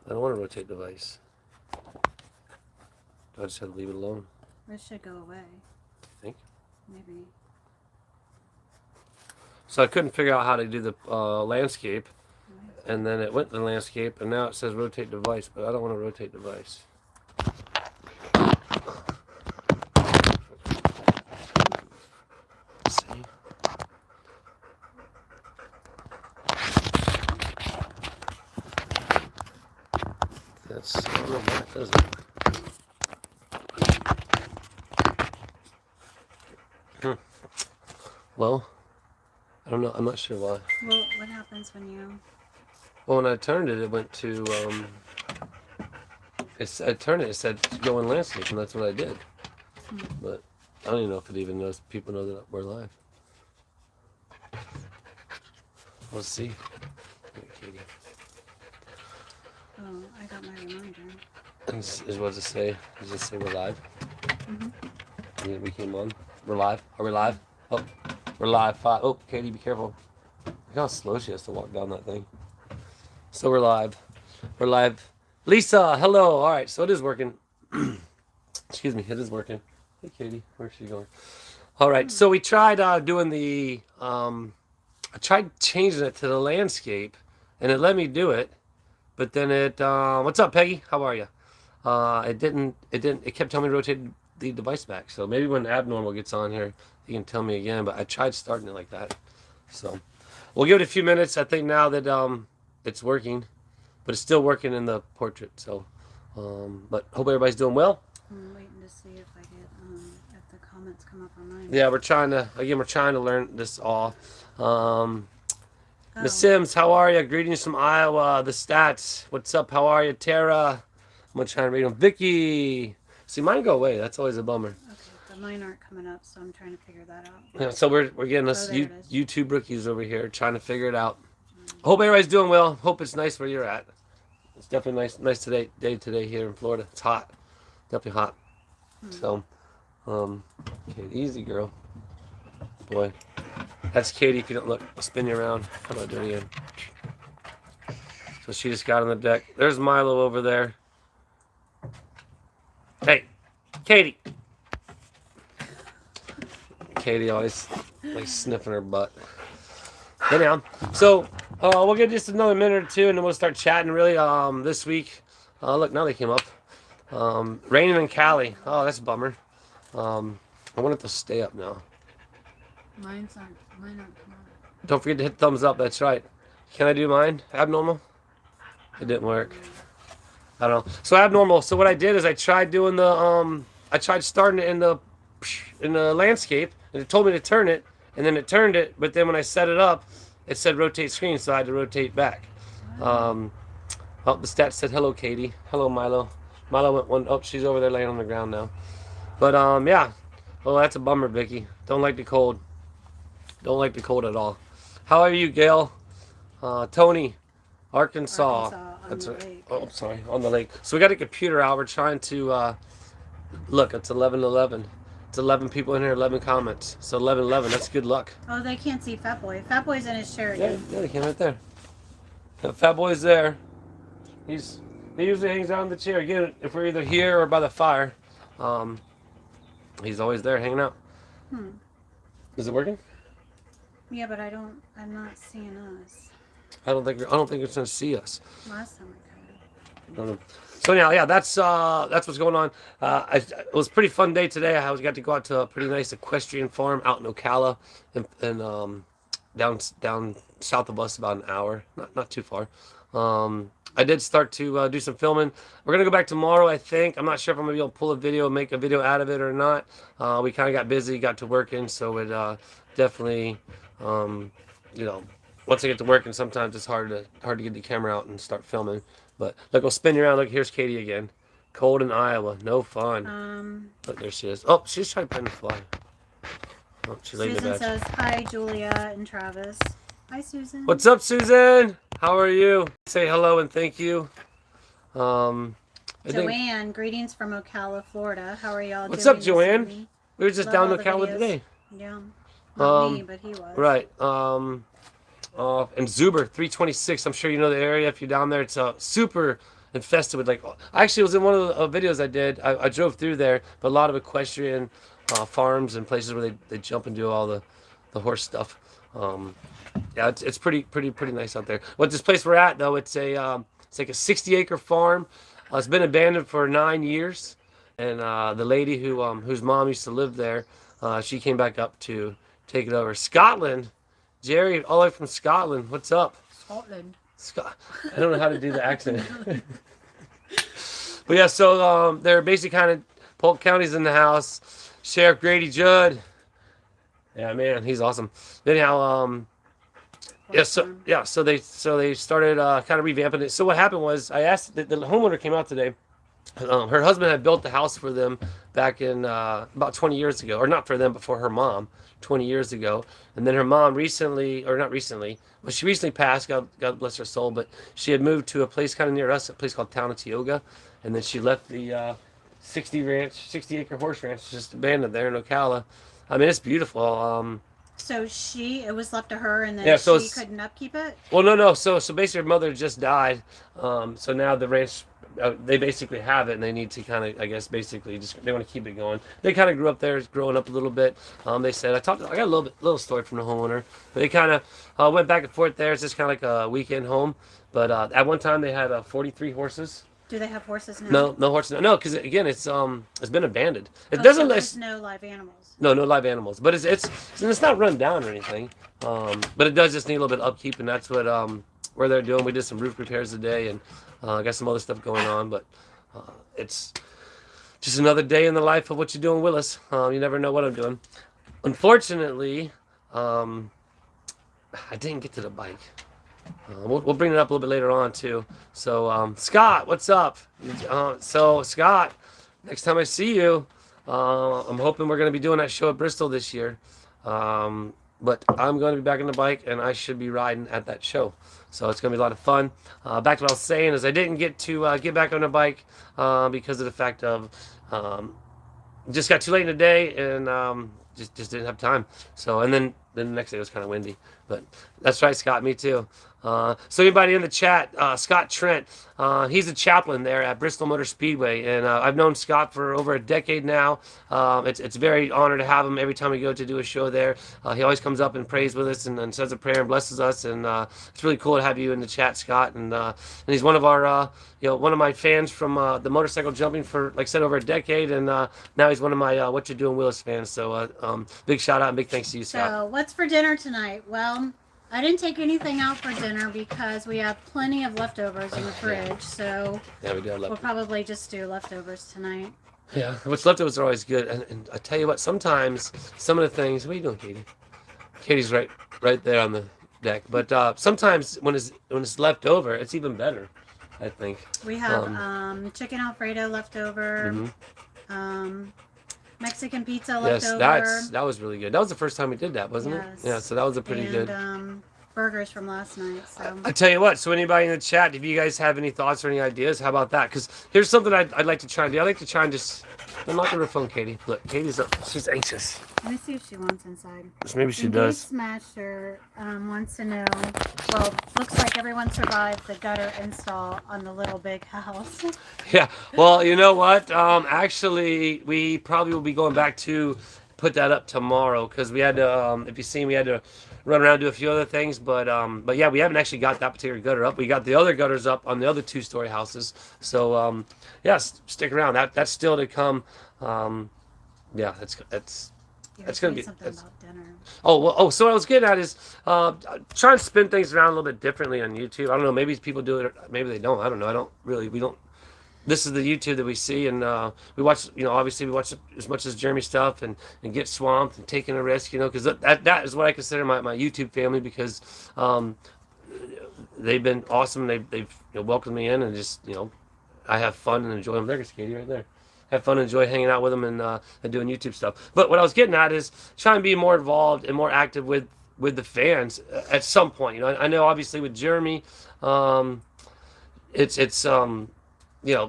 I don't want to rotate device. Do I just have to leave it alone? This should go away. Think? Maybe. So I couldn't figure out how to do the landscape, and then it went to the landscape, and now it says rotate device, but I don't want to rotate device. See? That's, I don't know why it doesn't. Well, I don't know. I'm not sure why. Well, what happens when you... Well, when I turned it, it went to, I turned it, it said go in landscape, and that's what I did. But I don't even know if it even knows, people know that we're live. Let's see. Oh, I got my reminder. Is what does it say? Does it say we're live? Mm-hmm. Yeah, we came on. We're live. Are we live? Oh, we're live. Oh, Katie, be careful. Look how slow she has to walk down that thing. So we're live. We're live. Lisa, hello. All right, so it is working. Excuse me, it is working. Hey, Katie, where's she going? All right, so we tried doing the, I tried changing it to the landscape, and it let me do it, but then it, what's up, Peggy? How are you? It kept telling me to rotate the device back. So maybe when Abnormal gets on here, he can tell me again, but I tried starting it like that. So we'll give it a few minutes. I think now that it's working, but it's still working in the portrait. So, but hope everybody's doing well. I'm waiting to see if I get, if the comments come up on mine. Yeah, we're trying to learn this all. Miss Sims, how are you? Greetings from Iowa. The stats. What's up? How are you, Tara? I'm gonna try and read them. Vicky. See, mine go away. That's always a bummer. Okay, but mine aren't coming up, so I'm trying to figure that out. Yeah, so we're getting us there it is. YouTube rookies over here trying to figure it out. Hope everybody's doing well. Hope it's nice where you're at. It's definitely nice day today here in Florida. It's hot, definitely hot. So, okay, easy girl. Boy, that's Katie. If you don't look, I'll spin you around. How about doing it again? So she just got on the deck. There's Milo over there. Hey, Katie. Katie always like sniffing her butt. Anyhow, so we'll get just another minute or two, and then we'll start chatting. Really, this week. Look, now they came up. Raining in Cali. Oh, that's a bummer. I wonder if they'll stay up now. Mine aren't coming up. Don't forget to hit thumbs up. That's right. Can I do mine? Abnormal? It didn't work. I don't know. So Abnormal. So what I did is I tried doing the I tried starting it in the landscape, and it told me to turn it, and then it turned it. But then when I set it up, it said rotate screen, so I had to rotate back. Oh, the stats said hello, Katie. Hello, Milo. Milo went one. Oh, she's over there laying on the ground now. But yeah. Well, that's a bummer, Vicky. Don't like the cold. Don't like the cold at all. How are you, Gail? Tony, Arkansas. That's right. Lake. Oh, sorry, on the lake. So we got a computer out. We're trying to look. It's 11:11. It's 11 people in here. 11 comments. So 11:11. That's good luck. Oh, they can't see Fat Boy. Fat Boy's in his chair Yeah, again. yeah, they came right there. The Fat Boy's there. He usually hangs out in the chair. Again, if we're either here or by the fire, he's always there hanging out. Is it working? Yeah, but I'm not seeing us. I don't think it's gonna see us. Last time I I don't know. So anyhow, yeah, that's what's going on. It was a pretty fun day today. I got to go out to a pretty nice equestrian farm out in Ocala, and down south of us about an hour, not too far. I did start to do some filming. We're gonna go back tomorrow, I think. I'm not sure if I'm gonna be able to pull a video, make a video out of it or not. We kind of got busy, got to working, so it definitely, you know, once I get to working, sometimes it's hard to get the camera out and start filming. But look, I'll spin you around. Look, here's Katie again. Cold in Iowa, no fun. Look, there she is. Oh, she's trying to pen the fly. Oh, she laid me Susan back. says, hi, Julia and Travis. Hi, Susan. What's up, Susan? How are you? Say hello and thank you. Joanne, greetings from Ocala, Florida. How are y'all doing? What's up, this Joanne? evening? We were just Love down all in the Ocala videos. today. Yeah. Not me, but he was. Right. And Zuber 326. I'm sure you know the area if you're down there. It's super infested with like. Actually, it was in one of the videos I did. I drove through there, but a lot of equestrian farms and places where they jump and do all the horse stuff. Yeah, it's pretty nice out there. What this place we're at though, it's like a 60-acre farm. It's been abandoned for 9 years, and the lady whose mom used to live there, she came back up to take it over. Scotland, Jerry, all the way from Scotland. What's up? Scotland. I don't know how to do the accent. But yeah, so they're basically kind of Polk County's in the house. Sheriff Grady Judd. Yeah, man, he's awesome. Anyhow, so they started kind of revamping it. So what happened was I asked the homeowner came out today. Her husband had built the house for them back in about 20 years ago, or not for them, but for her mom 20 years ago. And then her mom recently, or not recently, well, she recently passed. God bless her soul. But she had moved to a place kind of near us, a place called Town of Tioga, and then she left the 60-acre horse ranch just abandoned there in Ocala. I mean, it's beautiful. So it was left to her, and then Yeah, so she couldn't upkeep it. Well, no. So basically, her mother just died. So now the ranch, they basically have it, and they need to kind of, I guess, basically just they want to keep it going. They kind of grew up there, growing up a little bit. They said I got a little story from the homeowner, but they kind of went back and forth there. It's just kind of like a weekend home. But at one time they had 43 horses. Do they have horses now? No horses. No, because again, it's been abandoned. It So doesn't. there's no live animals. No live animals, but it's not run down or anything. But it does just need a little bit of upkeep, and that's what where they're doing. We did some roof repairs today, and got some other stuff going on. But it's just another day in the life of what you do in Willis. You never know what I'm doing. Unfortunately, I didn't get to the bike. We'll bring it up a little bit later on too. So Scott, what's up? So Scott, next time I see you, I'm hoping we're going to be doing that show at Bristol this year. But I'm going to be back on the bike, and I should be riding at that show. So it's going to be a lot of fun. Back to what I was saying is I didn't get to get back on the bike because of the fact of just got too late in the day and just didn't have time. So and then the next day was kind of windy. But that's right, Scott. Me too. So anybody in the chat, Scott Trent, he's a chaplain there at Bristol Motor Speedway, and I've known Scott for over a decade now. It's very honor to have him every time we go to do a show there. He always comes up and prays with us and says a prayer and blesses us, and it's really cool to have you in the chat, Scott. And he's one of our one of my fans from the motorcycle jumping for, like I said, over a decade, and now he's one of my What You Doing Willis fans. So big shout out and big thanks to you, Scott. So what's for dinner tonight? Well, I didn't take anything out for dinner because we have plenty of leftovers in the fridge. So yeah, we do have we'll leftovers. probably just do leftovers tonight. Yeah, what's leftovers are always good. And I tell you what, sometimes some of the things. What are you doing, Katie? Katie's right there on the deck. But sometimes when it's left over, it's even better, I think. We have chicken Alfredo leftover. Mm-hmm. Mexican pizza leftover. Yes, that was really good. That was the first time we did that, wasn't Yes. it? Yeah, so that was a pretty good. Burgers from last night. So I tell you what. So anybody in the chat, if you guys have any thoughts or any ideas, how about that? Because here's something I'd like to try and do. I like to try and just. Don't knock on her phone, Katie. Look, Katie's up. She's anxious. let me see if she wants inside. Maybe she Engaged does. Smasher wants to know. Well, looks like everyone survived the gutter install on the little big house. Yeah. Well, you know what? Actually, we probably will be going back to put that up tomorrow because we had to. If you seen, we had to run around do a few other things, but yeah, we haven't actually got that particular gutter up. We got the other gutters up on the other 2-story houses. So yeah, stick around. That's still to come. Yeah, that's gonna be something about dinner. So what I was getting at is trying to spin things around a little bit differently on YouTube. I don't know, maybe people do it, or maybe they don't. I don't know. We don't. This is the YouTube that we see, and we watch. Obviously we watch as much as Jeremy stuff, and get swamped and taking a risk. Because that is what I consider my YouTube family, because they've been awesome. They've welcomed me in, and just I have fun and enjoy them. There's Katie right there. Have fun and enjoy hanging out with them and doing YouTube stuff. But what I was getting at is trying to be more involved and more active with the fans at some point. I know obviously with Jeremy, it's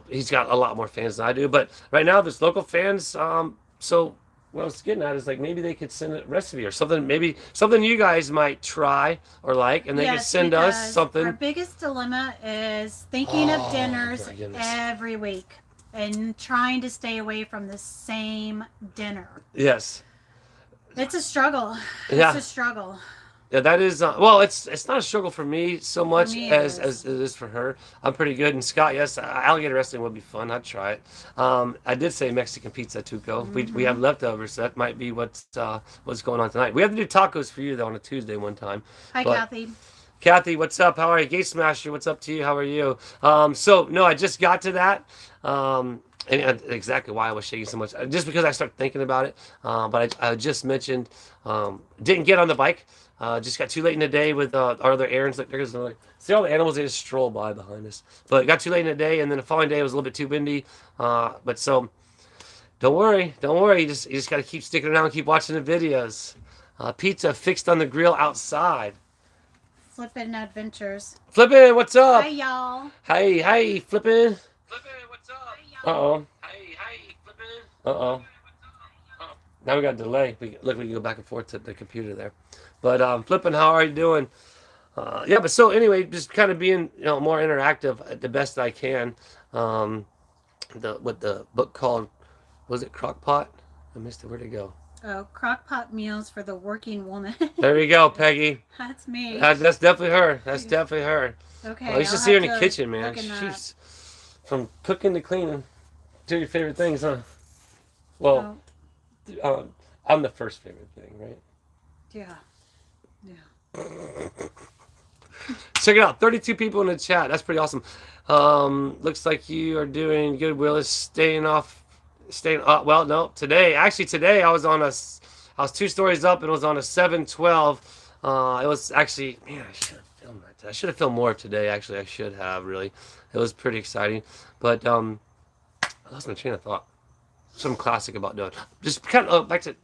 he's got a lot more fans than I do. But right now there's local fans. So what I was getting at is like maybe they could send a recipe or something. Maybe something you guys might try or like, and they could Yes, send us because something. our biggest dilemma is thinking of Oh dinners my goodness. every week and trying to stay away from the same dinner. Yes. It's a struggle. Yeah. It's a struggle. Yeah, that is well. It's not a struggle for me so much me, as it is. it is for her. I'm pretty good. And Scott, yes, alligator wrestling would be fun. I'd try it. I did say Mexican pizza, Tuco. We have leftovers, so that might be what's going on tonight. We have to do tacos for you though on a Tuesday one time. Hi, But- Kathy. Kathy, what's up? How are you? Gate Smasher, what's up to you? How are you? So no, I just got to that. And exactly why I was shaking so much, just because I started thinking about it. But I just mentioned, didn't get on the bike. Just got too late in the day with our other errands. Like there's like, see all the animals, they just stroll by behind us. But got too late in the day, and then the following day it was a little bit too windy. But so don't worry. You just got to keep sticking around and keep watching the videos. Pizza fixed on the grill outside. Flippin' Adventures. Flippin', what's up? Hi, y'all. Hey, Flippin'. Flippin', what's up? Uh-oh. Hey, Flippin'. Uh-oh. Now we got a delay. We can go back and forth to the computer there. But Flippin', how are you doing? Yeah, but so anyway, just kind of being more interactive at the best I can. What the book called, was it Crockpot? I missed it. Where'd it go? Oh, Crockpot Meals for the Working Woman. There you go, Peggy. That's me. That's definitely her. That's definitely her. Okay. I used to I'll see her in have the to kitchen, man. look in that. She's from cooking to cleaning. Two of your favorite things, huh? Well, Oh, I'm the first favorite thing, right? yeah. Check it out. 32 people in the chat. That's pretty awesome. Looks like you are doing good, Willis. Staying. Well, no. Today I was on I was 2 stories up and it was on a 712. It was actually, man, I should have filmed that. I should have filmed more today. Actually, I should have really. It was pretty exciting. But I lost my train of thought. Something classic about doing. Just kind of back to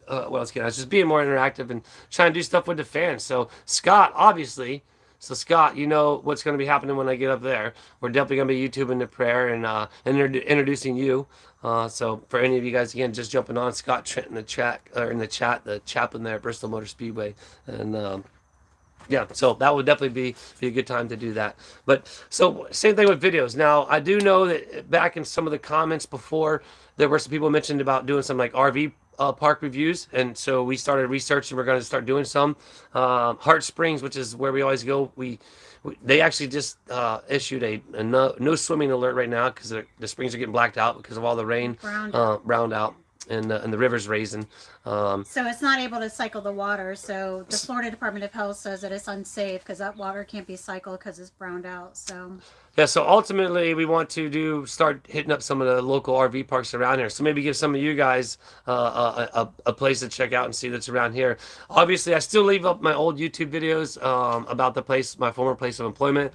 what I was getting. I was just being more interactive and trying to do stuff with the fans. So Scott, obviously. So Scott, you know what's going to be happening when I get up there. We're definitely going to be YouTubing the prayer and introducing you. So for any of you guys, again, just jumping on, Scott Trent in the chat, the chaplain there at Bristol Motor Speedway, and yeah, so that would definitely be a good time to do that. But so same thing with videos. Now I do know that back in some of the comments before, there were some people mentioned about doing some like RV park reviews, and so we started researching. We're going to start doing some. Heart Springs, which is where we always go. They actually just issued a no swimming alert right now because the springs are getting blacked out because of all the rain, browned out, and the river's raising. So it's not able to cycle the water. So the Florida Department of Health says that it's unsafe because that water can't be cycled because it's browned out. So yeah, so ultimately we want to start hitting up some of the local RV parks around here. So maybe give some of you guys a place to check out and see that's around here. Obviously, I still leave up my old YouTube videos about the place, my former place of employment.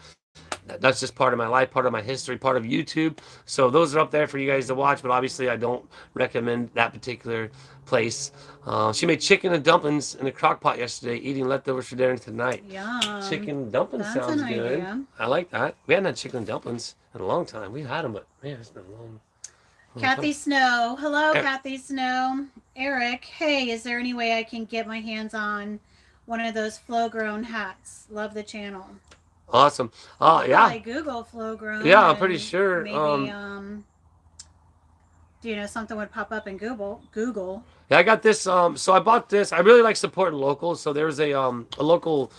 That's just part of my life, part of my history, part of YouTube. So those are up there for you guys to watch, but obviously I don't recommend that particular place. She made chicken and dumplings in a crock pot yesterday, eating leftovers for dinner tonight. yum. Chicken and dumplings That's sounds an good. idea. I like that. We hadn't had chicken and dumplings in a long time. We've had them, but man, it's been a long Kathy Snow. Hello, Eh. Kathy Snow. Eric, hey, is there any way I can get my hands on one of those flow grown hats? Love the channel. Awesome. Yeah. Probably Google flow grown. Yeah, I'm pretty and sure, Maybe something would pop up in Google. Yeah, I got this. So I bought this. I really like supporting locals. So there's a local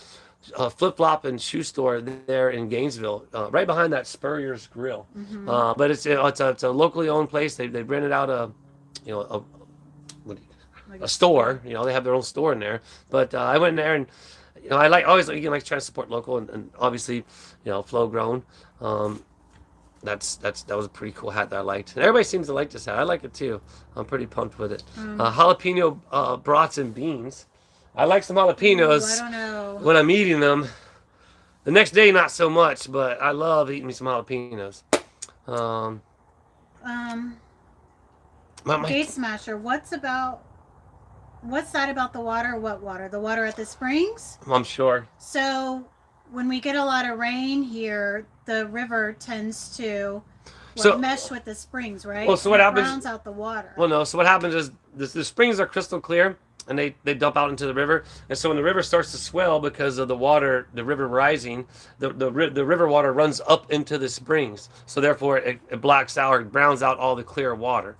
flip flop and shoe store there in Gainesville, right behind that Spurrier's Grill. But it's a locally owned place. They rented out a store. You know, they have their own store in there. But I went in there and I always trying to support local and obviously flow grown. That was a pretty cool hat that I liked. And everybody seems to like this hat. I like it too. I'm pretty pumped with it. Jalapeno brats and beans. I like some jalapenos I don't know. when I'm eating them. The next day, not so much, but I love eating me some jalapenos. Gate Smasher, what's that about the water? What water? The water at the springs? I'm sure. So when we get a lot of rain here, the river tends to So- mesh with the springs, right? Well, so what It happens- Browns out the water. Well, no. So what happens is the springs are crystal clear, and they dump out into the river. And so when the river starts to swell because of the water, the river rising, the river water runs up into the springs. So therefore, it blacks out or browns out all the clear water.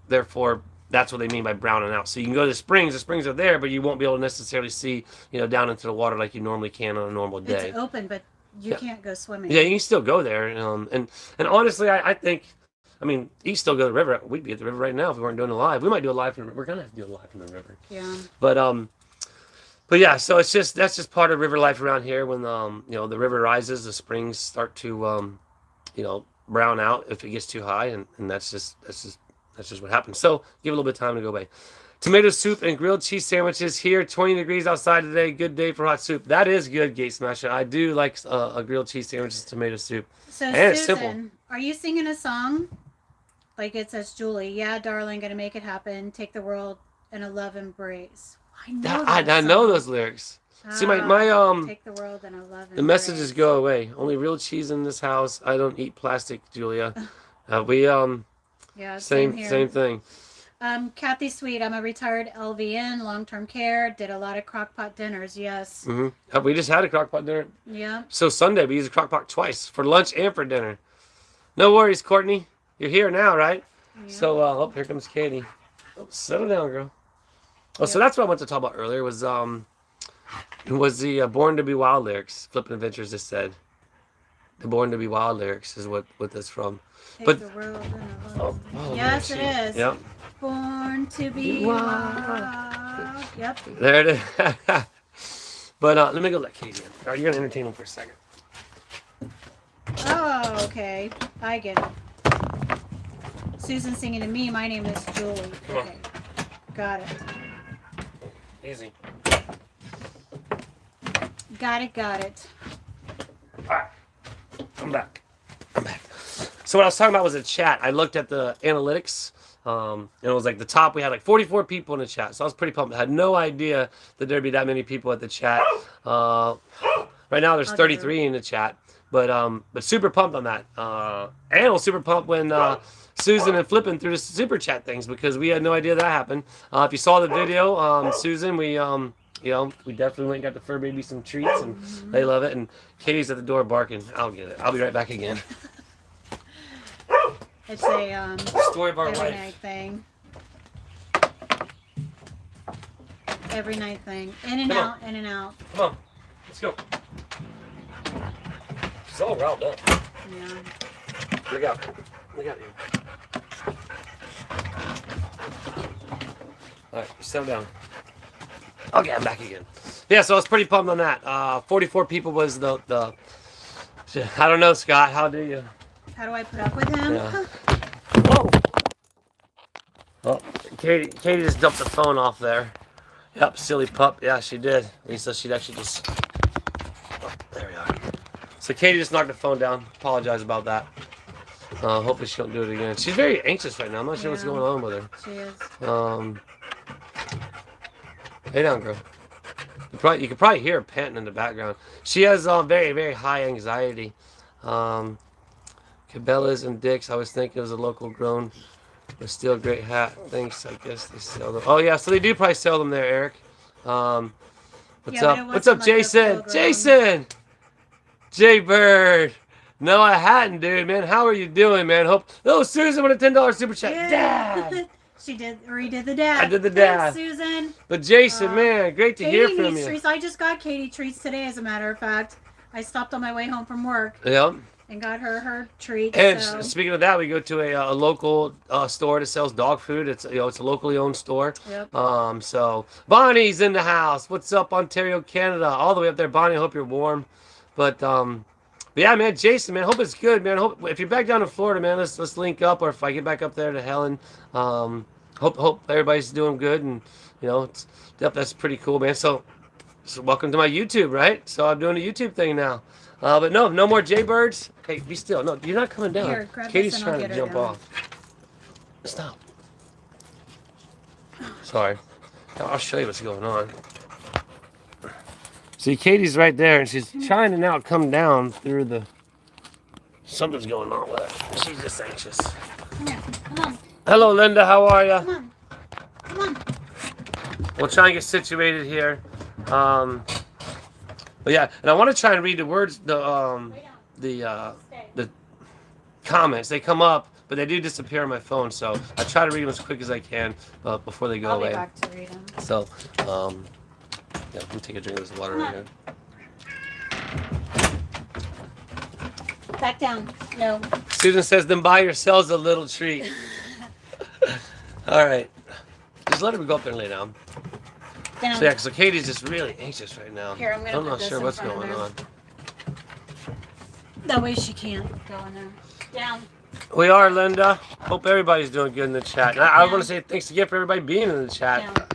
Therefore, that's what they mean by browning out. So you can go to the springs are there, but you won't be able to necessarily see, down into the water like you normally can on a normal day. It's open, but you can't go swimming. Yeah, you can still go there. And honestly, I think, I mean, you can still go to the river. We'd be at the river right now if we weren't doing it live. We might do a live from the river. We're gonna have to do a live from the river. Yeah. But yeah, so that's just part of river life around here. When the river rises, the springs start to brown out if it gets too high, and that's just what happens. So give it a little bit of time to go by. Tomato soup and grilled cheese sandwiches here. 20 degrees outside today. Good day for hot soup. That is good, Gate Smasher. I do like a grilled cheese sandwich and tomato soup. So And it's Susan, simple. are you singing a song? Like it says, Julie, yeah, darling, gonna make it happen. Take the world in a love embrace. I know I that know song. those lyrics. See, my Take the world in a love embrace. the messages go away. Only real cheese in this house. I don't eat plastic, Julia. Yeah, same here. thing. Kathy Sweet, I'm a retired LVN, long-term care. Did a lot of crockpot dinners. Yes. We just had a crock pot dinner. Yeah. So Sunday we used a crock pot twice for lunch and for dinner. No worries, Courtney. You're here now, right? Yeah. So here comes Katie. Oh, settle down, girl. Oh, so that's what I wanted to talk about earlier was the Born to Be Wild lyrics. Flippin' Adventures just said. The Born to Be Wild lyrics is what that's from. Take But- the world in a love. Oh, Yes, man, it is. Yep. Born to be wild. Yep. There it is. But let me go let Katie in. All right, you're gonna entertain him for a second. Oh, okay. I get it. Susan singing to me. My name is Julie. Come on. Okay. Got it. Easy. Got it. Alright. I'm back. So what I was talking about was a chat. I looked at the analytics. And it was like the top, we had like 44 people in the chat. So I was pretty pumped. I had no idea that there'd be that many people at the chat. Right now there's 33 in the chat. But super pumped on that. And I was super pumped when Susan and Flippin through the super chat things because we had no idea that happened. If you saw the video, Susan, we definitely went and got the fur baby some treats and they love it. And Katie's at the door barking. I'll get it. I'll be right back again. It's a Story of our every life. night thing. Every night thing. In and Come on. out, in and out. Come on, let's go. She's all riled up. Yeah. Look out you. All right, settle down. Okay, I'm back again. Yeah, so I was pretty pumped on that. 44 people was the. I don't know, Scott. How do you? How do I put up with him? Yeah. Whoa. Oh, Katie just dumped the phone off there. Yep, silly pup. Yeah, she did. Lisa, she'd actually just. Oh, there we are. So Katie just knocked the phone down. Apologize about that. Hopefully she don't do it again. She's very anxious right now. I'm not sure what's Yeah. going on with her. She is. Lay down, girl. You could probably hear her panting in the background. She has very, very high anxiety. Cabela's and Dick's. I was thinking it was a local grown, but still a great hat. Thanks. I guess they sell them. Oh yeah, so they do probably sell them there, Eric. What's Yeah, but it up? What's wasn't up, like a Jason? full-grown. Jason. Jay Bird. No, I hadn't, dude. Man, how are you doing, man? Hope. Oh, Susan with a $10 super chat. Dad. She redid the dad. I did the Thanks, dad. Susan. But Jason, man, great to hear Katie from needs you. treats. I just got Katie treats today, as a matter of fact. I stopped on my way home from work Yep. and got her treats. And so. speaking of that, we go to a local store that sells dog food. It's it's a locally owned store. Yep. So Bonnie's in the house. What's up, Ontario, Canada? All the way up there, Bonnie. I hope you're warm. But yeah, man, Jason, man, hope it's good, man. Hope if you're back down in Florida, man, let's link up. Or if I get back up there to Helen, hope everybody's doing good. And that's pretty cool, man. So welcome to my YouTube, right? So I'm doing a YouTube thing now. But no more Jaybirds. Hey, be still. No, you're not coming down. Here, grab Katie's this and I'll trying to get her jump down. off. Stop. Sorry. I'll show you what's going on. See, Katie's right there, and she's trying to now come down through the. Something's going on with her. She's just anxious. Come here. Come on. Hello, Linda. How are you? Come on. Come on. We'll try and get situated here. But yeah, and I want to try and read the words, the comments. They come up, but they do disappear on my phone. So I try to read them as quick as I can before they go I'll away. be back to read them. So, yeah, let me take a drink of this water right here. Back down. No. Susan says, then buy yourselves a little treat. All right. Just let her go up there and lay down. Down. So yeah, so Katie's just really anxious right now. Here, I'm gonna not put this sure in what's front of going her. on. That way she can't go in there. Down. We are, Linda. Hope everybody's doing good in the chat. And I want to say thanks again for everybody being in the chat. Down.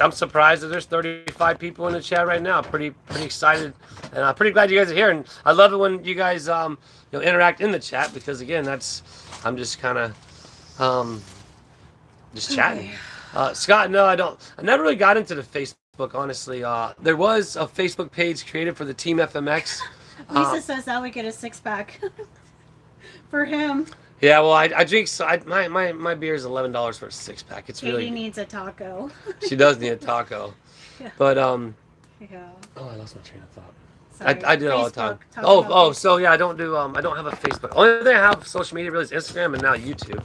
I'm surprised that there's 35 people in the chat right now. Pretty excited, and I'm pretty glad you guys are here. And I love it when you guys interact in the chat, because again, I'm just kind of just chatting. Scott, no, I don't. I never really got into the Facebook, honestly. There was a Facebook page created for the Team FMX. Lisa says that we get a 6-pack for him. Yeah, well, I drink. So my beer is $11 for a 6-pack. It's Katie really. needs a taco. She does need a taco. Yeah. But Yeah. Oh, I lost my train of thought. Sorry. I do it all the time. Facebook, talking about Facebook. So yeah, I don't have a Facebook. Only thing I have social media really is Instagram and now YouTube.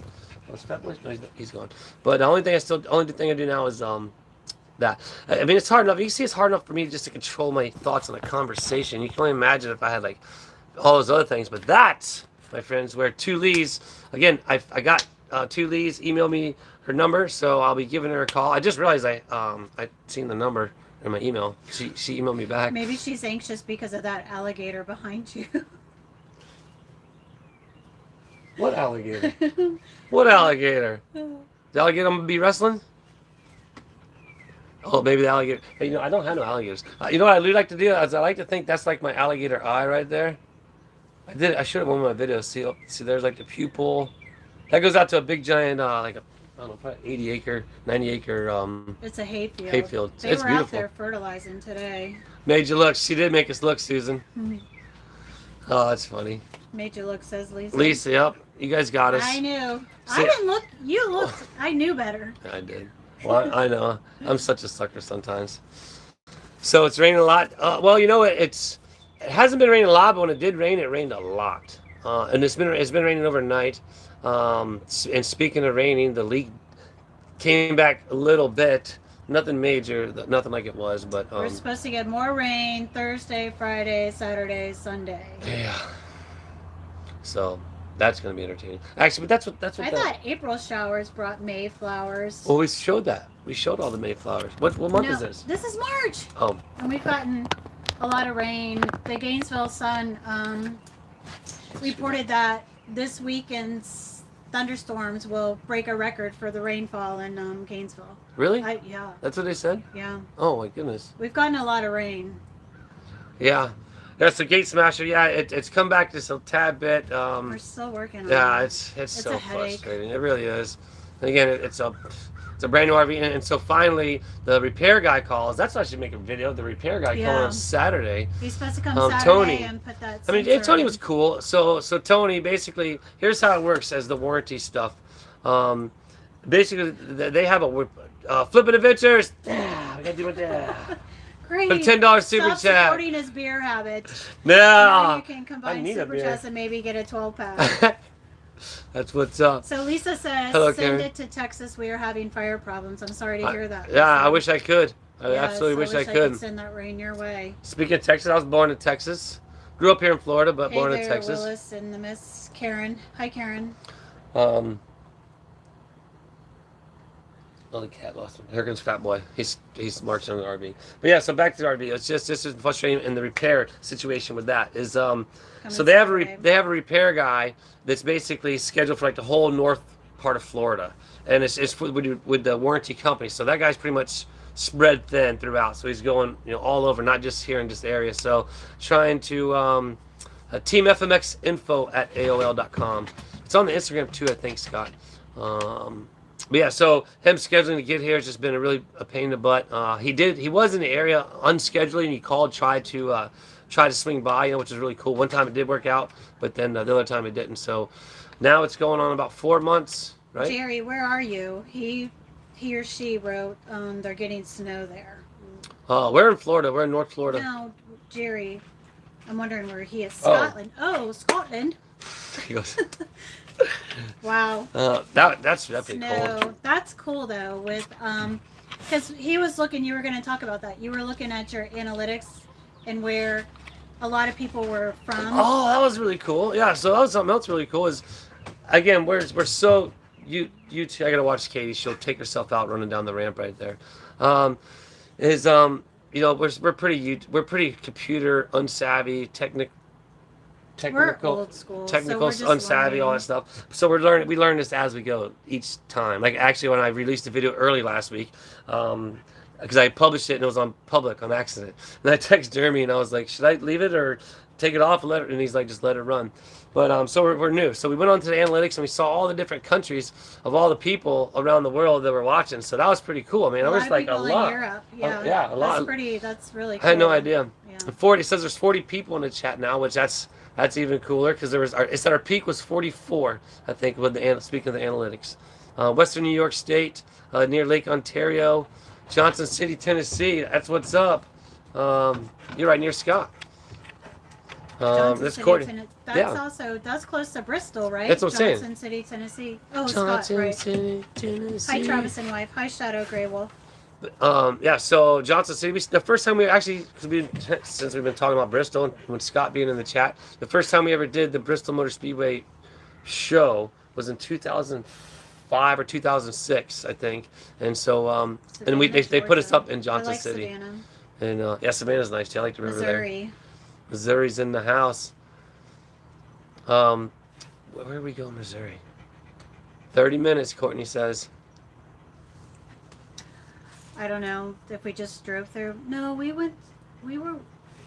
Oh, is Fat Boy? No, he's gone. But the only thing I do now is that. I mean, it's hard enough. You can see it's hard enough for me just to control my thoughts in a conversation. You can only imagine if I had like all those other things. But that, my friends, where two Lees. Again, I got two Lees emailed me her number, so I'll be giving her a call. I just realized I seen the number in my email. She emailed me back. Maybe she's anxious because of that alligator behind you. What alligator? What alligator? The alligator I'm gonna be wrestling? Oh, maybe the alligator. Hey, I don't have no alligators. You know what I really like to do? Is I like to think that's like my alligator eye right there. I showed it in one of my videos. See, there's like the pupil. That goes out to a big giant, I don't know, probably 80 acre, 90 acre. It's a hayfield. Hayfield. They It's were beautiful. out there fertilizing today. Made you look. She did make us look, Susan. Mhm. Oh, that's funny. Made you look, says Lisa. Lisa, yep. You guys got us. I knew. See- I didn't look. You looked. I knew better. I did. Well, I know. I'm such a sucker sometimes. So it's raining a lot. Well, it hasn't been raining a lot, but when it did rain, it rained a lot. And it's been raining overnight. And speaking of raining, the leak came back a little bit. Nothing major, nothing like it was, but We're supposed to get more rain Thursday, Friday, Saturday, Sunday. yeah. So that's gonna be entertaining. Actually, but that's what. I thought April showers brought Mayflowers. Well, we showed that. We showed all the Mayflowers. What month No, is this? This is March, Oh, and we've gotten a lot of rain. The Gainesville Sun reported that this weekend's thunderstorms will break a record for the rainfall in Gainesville. really? Yeah, That's what they said? yeah. Oh my goodness. We've gotten a lot of rain. Yeah. That's the Gate Smasher. Yeah, it's come back just a tad bit. We're still working on Yeah, it. it's so a headache. frustrating. It really is. And again, it's a brand new RV, and so finally the repair guy calls. That's why I should make a video. The repair guy Yeah. calling on Saturday. He's supposed to come Saturday Tony. and put that. I mean, sensor Tony in. was cool. So Tony, basically, here's how it works as the warranty stuff. Basically, they have a flipping adventures. Yeah, we gotta do it there. Great. For $10 super Stop chat. supporting his beer habit. Now No, you can combine need a super beer. chats and maybe get a 12-pack. that's what's up. So Lisa says, Hello, send Karen. it to Texas. We are having fire problems. I'm sorry to hear that. Yeah, I Lisa. wish I could. I Yes, absolutely wish I I could. send that rain your way. Speaking of Texas, I was born in Texas. Grew up here in Florida, but Hey born there, in Texas. Willis and the Miss Karen. Hi, Karen. Oh, the cat lost him. Here comes Fat Boy. He's marching on the RV. But yeah, so back to the RV. It's just frustrating in the repair situation with that is so they have a repair guy that's basically scheduled for like the whole north part of Florida, and it's with the warranty company. So that guy's pretty much spread thin throughout. So he's going all over, not just here in this area. So trying to teamfmxinfo@aol.com. It's on the Instagram too, I think, Scott. But yeah, so him scheduling to get here has just been a pain in the butt. He was in the area unscheduled, and he called, tried to swing by, which is really cool. One time it did work out, but then the other time it didn't. So now it's going on about 4 months, right? Jerry, where are you? He or she wrote, they're getting snow there. We're in Florida. We're in North Florida. No, Jerry, I'm wondering where he is. Oh. Scotland. Oh, Scotland. He goes, Wow. that's pretty cool. Snow. That's cool though. With because he was looking. You were going to talk about that. You were looking at your analytics and where a lot of people were from. Oh, that was really cool. Yeah, so that was something else really cool. Is again, we're so you. I gotta watch Katie. She'll take herself out running down the ramp right there. We're pretty computer unsavvy, technical, We're old school. technical, so we're unsavvy, all that stuff. So we learn this as we go each time. Like actually, when I released the video early last week, because I published it and it was on public on accident, and I texted Jeremy and I was like, should I leave it or take it off and let it? And he's like, just let it run. But so we're new. So we went on to the analytics and we saw all the different countries of all the people around the world that were watching. So that was pretty cool. I mean, it was like a lot. In Europe. Yeah, yeah, a lot. That's really cool. I had no idea. Yeah. 40. It says there's 40 people in the chat now, which that's even cooler because it said our peak was 44. I think speaking of the analytics, Western New York State, near Lake Ontario, Johnson City, Tennessee. That's what's up. You're right near Scott. Johnson City, Courtney. That's close to Bristol, right? That's what I'm saying. Johnson City, Tennessee. Oh, Johnson Scott, right. City, Tennessee. Hi, Travis and wife. Hi, Shadow Grey Wolf. Yeah, so Johnson City, the first time we actually, since we've been talking about Bristol, and when Scott being in the chat, the first time we ever did the Bristol Motor Speedway show was in 2005 or 2006, I think. And so, and they put us up in Johnson City. Savannah. And yeah, Savannah's nice too. I like the river there. Missouri. Missouri's in the house. Where do we go, Missouri? 30 minutes, Courtney says. I don't know if we just drove through. No, we were.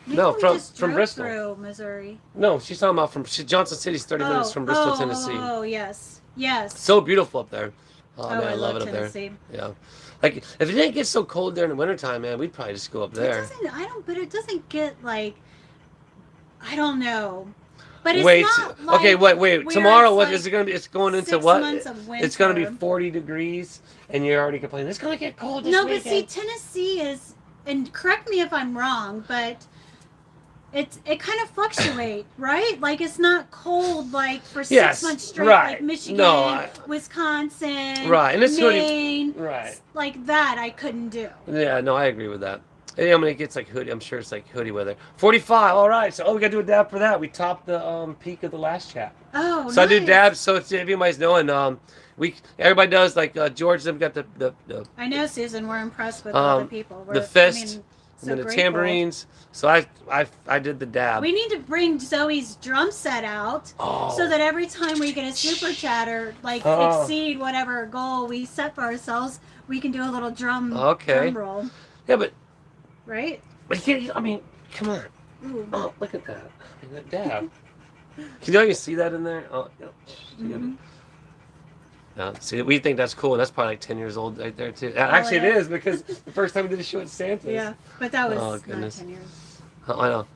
No, from Bristol. Through Missouri. No, she's talking about Johnson City's 30 minutes from Bristol, Tennessee. Oh, yes. So beautiful up there. Oh man, I love it up Tennessee. there. Yeah. Like if it didn't get so cold there in the wintertime, man, we'd probably just go up there. But it doesn't get like, I don't know. But it's wait, not like okay, wait. Tomorrow, what is it going to be? It's going into 6 what? months of winter. It's going to be 40 degrees, and you're already complaining. It's going to get cold this No, weekend. but see, Tennessee is, and correct me if I'm wrong, but it kind of fluctuates, right? Like it's not cold like for 6 months straight, right. like Michigan, No, Wisconsin, right, and it's Maine, right. Like that. I couldn't do. Yeah, no, I agree with that. And, I mean, it gets like hoodie. I'm sure it's like hoodie weather. 45. All right. So, we got to do a dab for that. We topped the peak of the last chat. Oh, so nice. I do dabs. So if anybody's knowing, everybody does like George. They've got the I know, Susan. We're impressed with all the people. The fist, so and then the grateful. tambourines. So I did the dab. We need to bring Zoe's drum set out so that every time we get a super chatter, like exceed whatever goal we set for ourselves, we can do a little drum roll. Yeah, but. Right? But I mean, come on. Ooh. Oh, look at that. That dab. Can you even see that in there? Oh, yeah. Mm-hmm. Yeah, see, we think that's cool. That's probably like 10 years old right there, too. Actually, it is, because the first time we did a show at Santa's. Yeah, but that was not goodness. 10 years. I know.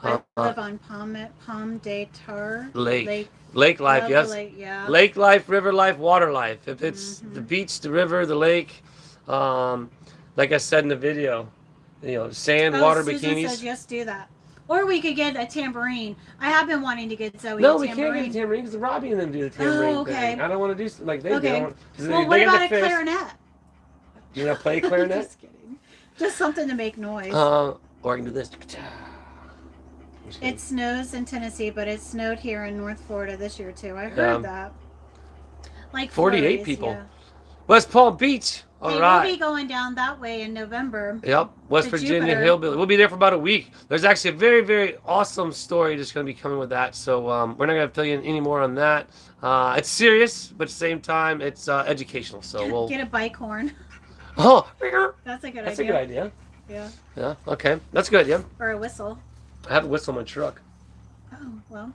I live on Palm de Tar. Lake life, yes. Yeah. Lake life, river life, water life. If it's the beach, the river, the lake, like I said in the video, sand, water, Susan bikinis. says yes, do that. Or we could get a tambourine. I have been wanting to get Zoe No, a we tambourine. can't get a tambourine because Robbie and them do the tambourine okay. thing. I don't want to do like they okay. do. Well, what about a clarinet? You want to play clarinet? Just kidding. Just something to make noise. Or I can do this. It snows in Tennessee, but it snowed here in North Florida this year too. I heard that. Like 48 flurries, people. Yeah. West Palm Beach. All right. We'll be going down that way in November. Yep, West Virginia Jupiter. Hillbilly. We'll be there for about a week. There's actually a very, very awesome story that's going to be coming with that. So we're not going to fill you in any more on that. It's serious, but at the same time, it's educational. So we'll get a bike horn. Oh, that's a good idea. That's a good idea. Yeah. Yeah. Okay, that's good. Yeah. Or a whistle. I have a whistle in my truck. Oh well.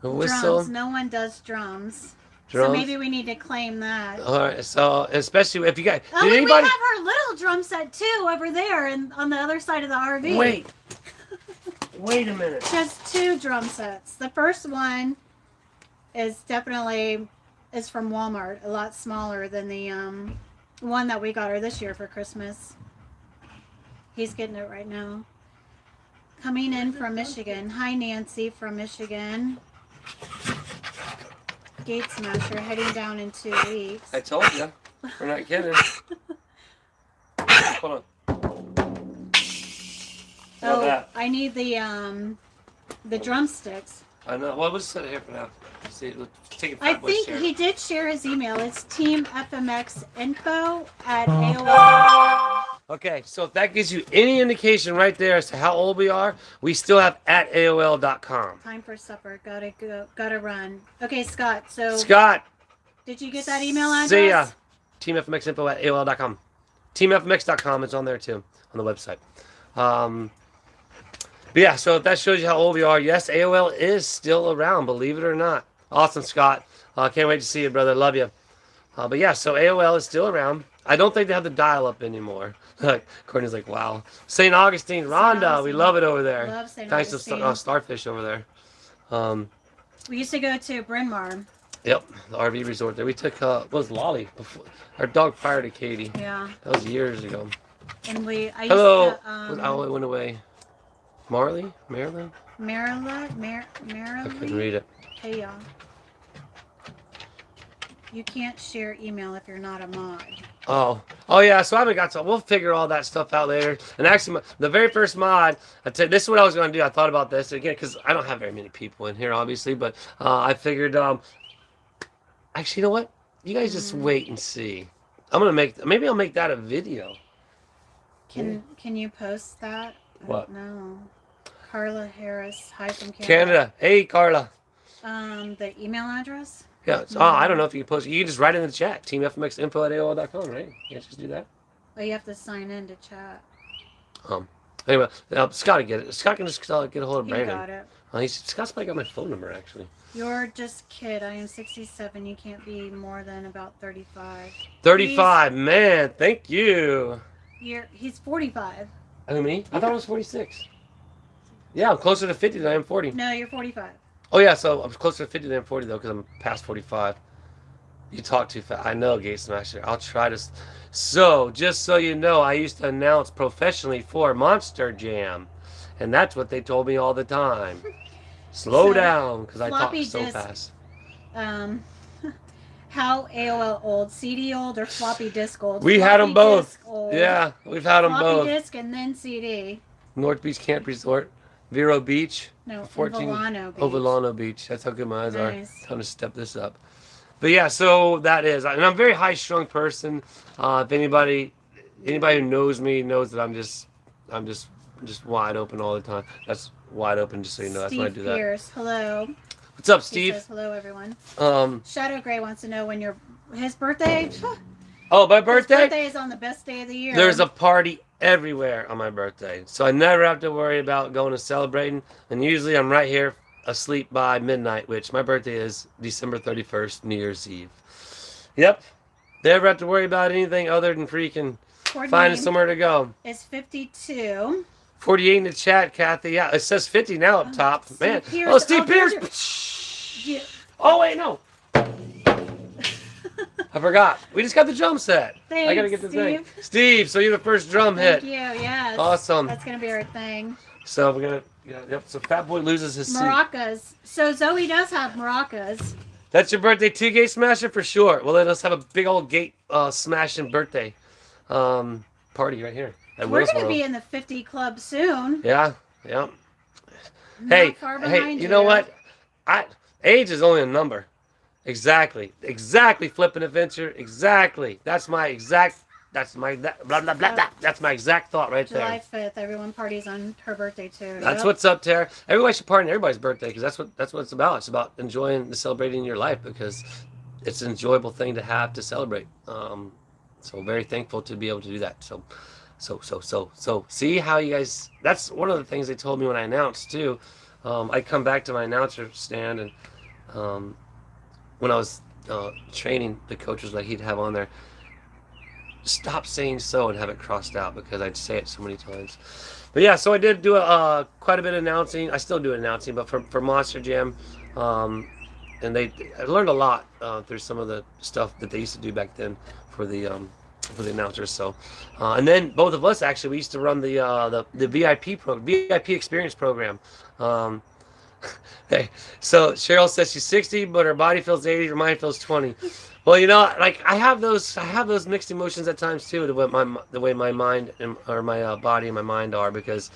A whistle. Drums. No one does drums. drums. So maybe we need to claim that. All right. So especially if you guys, Oh, did and anybody? we have our little drum set too over there, and on the other side of the RV. Wait a minute. Just 2 drum sets. The first one is definitely from Walmart, a lot smaller than the one that we got her this year for Christmas. He's getting it right now. Coming in from Michigan. Hi, Nancy from Michigan. Gate Smasher heading down in 2 weeks. I told you. We're not kidding. Hold on. How about that? I need the drumsticks. I know. Well, we'll just set it here for now. See, we'll take it. I Fat Boy think share. he did share his email. It's teamfmxinfo@AOL. Okay, so if that gives you any indication right there as to how old we are, we still have at AOL.com. Time for supper. Gotta go. Gotta run. Okay, Scott. So Scott, did you get that email address? see ya. TeamFMXinfo@AOL.com. TeamFMX.com is on there too, on the website. But yeah, so if that shows you how old we are, yes, AOL is still around, believe it or not. Awesome, Scott. Can't wait to see you, brother. Love you. But yeah, so AOL is still around. I don't think they have the dial-up anymore. Courtney's like, wow. St. Augustine, Rhonda, we love it over there. Love St. Thanks to Augustine. Starfish over there. We used to go to Bryn Mawr. Yep, the RV resort there. We took, what was Lolly? Before, our dog prior to Katie. Yeah. That was years ago. And I used Hello. to Oh, it went away. Marley? Maryland? Maryland. I couldn't Maryland. read it. Hey y'all. You can't share email if you're not a mod. Oh yeah. So I haven't got to. We'll figure all that stuff out later. And actually, the very first mod, I tell you, this is what I was going to do. I thought about this again because I don't have very many people in here, obviously. But I figured, actually, you know what? You guys just wait and see. I'm gonna maybe I'll make that a video. Can you post that? What? No. Carla Harris. Hi from Canada. Canada. Hey, Carla. The email address. Yeah. So, I don't know if you can post. You can just write it in the chat. TeamFMXinfo@AOL.com, right? You can just do that. Oh, you have to sign in to chat. Anyway, Scott will get it. Scott can just get a hold of You Brandon. got it. Scott's probably got my phone number actually. You're just kid. I am 67. You can't be more than about 35. 35, man. Thank you. He's 45. Who, me? I thought it was 46. Yeah, I'm closer to 50 than I am 40. No, you're 45. Oh yeah, so I'm closer to 50 than 40 though, because I'm past 45. You talk too fast. I know, Gate Smasher. I'll try to. So, just so you know, I used to announce professionally for Monster Jam, and that's what they told me all the time. Slow So, down, because I talk floppy so disk. fast. How AOL old? CD old or floppy disk old? We had them Floppy both. disk old. Yeah, we've had them Floppy both. disk and then CD. North Beach Camp Resort, Vero Beach. No, 14 Volano Beach. Oh, Volano Beach. That's how good my eyes Nice. are. Time to step this up. But yeah, so that is, and I'm a very high-strung person. If anybody who knows me knows that I'm just wide open all the time. That's wide open, just so you know. That's why I do Steve that. Pierce, hello. What's up, He Steve? says hello, everyone. Um, Shadow Gray wants to know when his birthday. oh, my His birthday? birthday is on the best day of the year. There's a party everywhere on my birthday, so I never have to worry about going and celebrating. And usually, I'm right here asleep by midnight, which my birthday is December 31st, New Year's Eve. Yep. Never have to worry about anything other than freaking Courtney finding somewhere to go. is 52. 48 in the chat, Kathy. Yeah, it says 50 now up top. Steve Man. Pierce. Oh, Steve Oh, there's Pierce. Yeah. Oh, wait, no. I forgot. We just got the drum set. I gotta get the thing. Steve. Steve, so you're the first drum Thank hit. you. Yes. Awesome. That's gonna be our thing. So we're gonna. Yep. So Fat Boy loses his seat. Maracas. So Zoe does have maracas. That's your birthday too, Gate Smasher, for sure. Well, then let's have a big old Gate smashing birthday party right here at We're Will's gonna World. be in the 50 club soon. Yeah. Yeah. Not Hey, far hey, behind you know what? Age is only a number. Exactly. Flippin' adventure. Exactly. That's my exact blah blah blah blah. That's my exact thought right July there. 5th. Everyone parties on her birthday too. That's Yep. what's up, Tara. Everybody should party on everybody's birthday because that's what it's about. It's about enjoying and celebrating your life because it's an enjoyable thing to have to celebrate. So very thankful to be able to do that. So see how you guys. That's one of the things they told me when I announced too. I come back to my announcer stand and when I was training the coaches like he'd have on there, stop saying so and have it crossed out because I'd say it so many times. But yeah, so I did do quite a bit of announcing. I still do announcing, but for Monster Jam, and I learned a lot through some of the stuff that they used to do back then for the announcers. So, and then both of us actually we used to run the VIP experience program. Hey, so Cheryl says she's 60, but her body feels 80, her mind feels 20. Well, you know, like I have those mixed emotions at times too, the way my mind or my body and my mind are, because,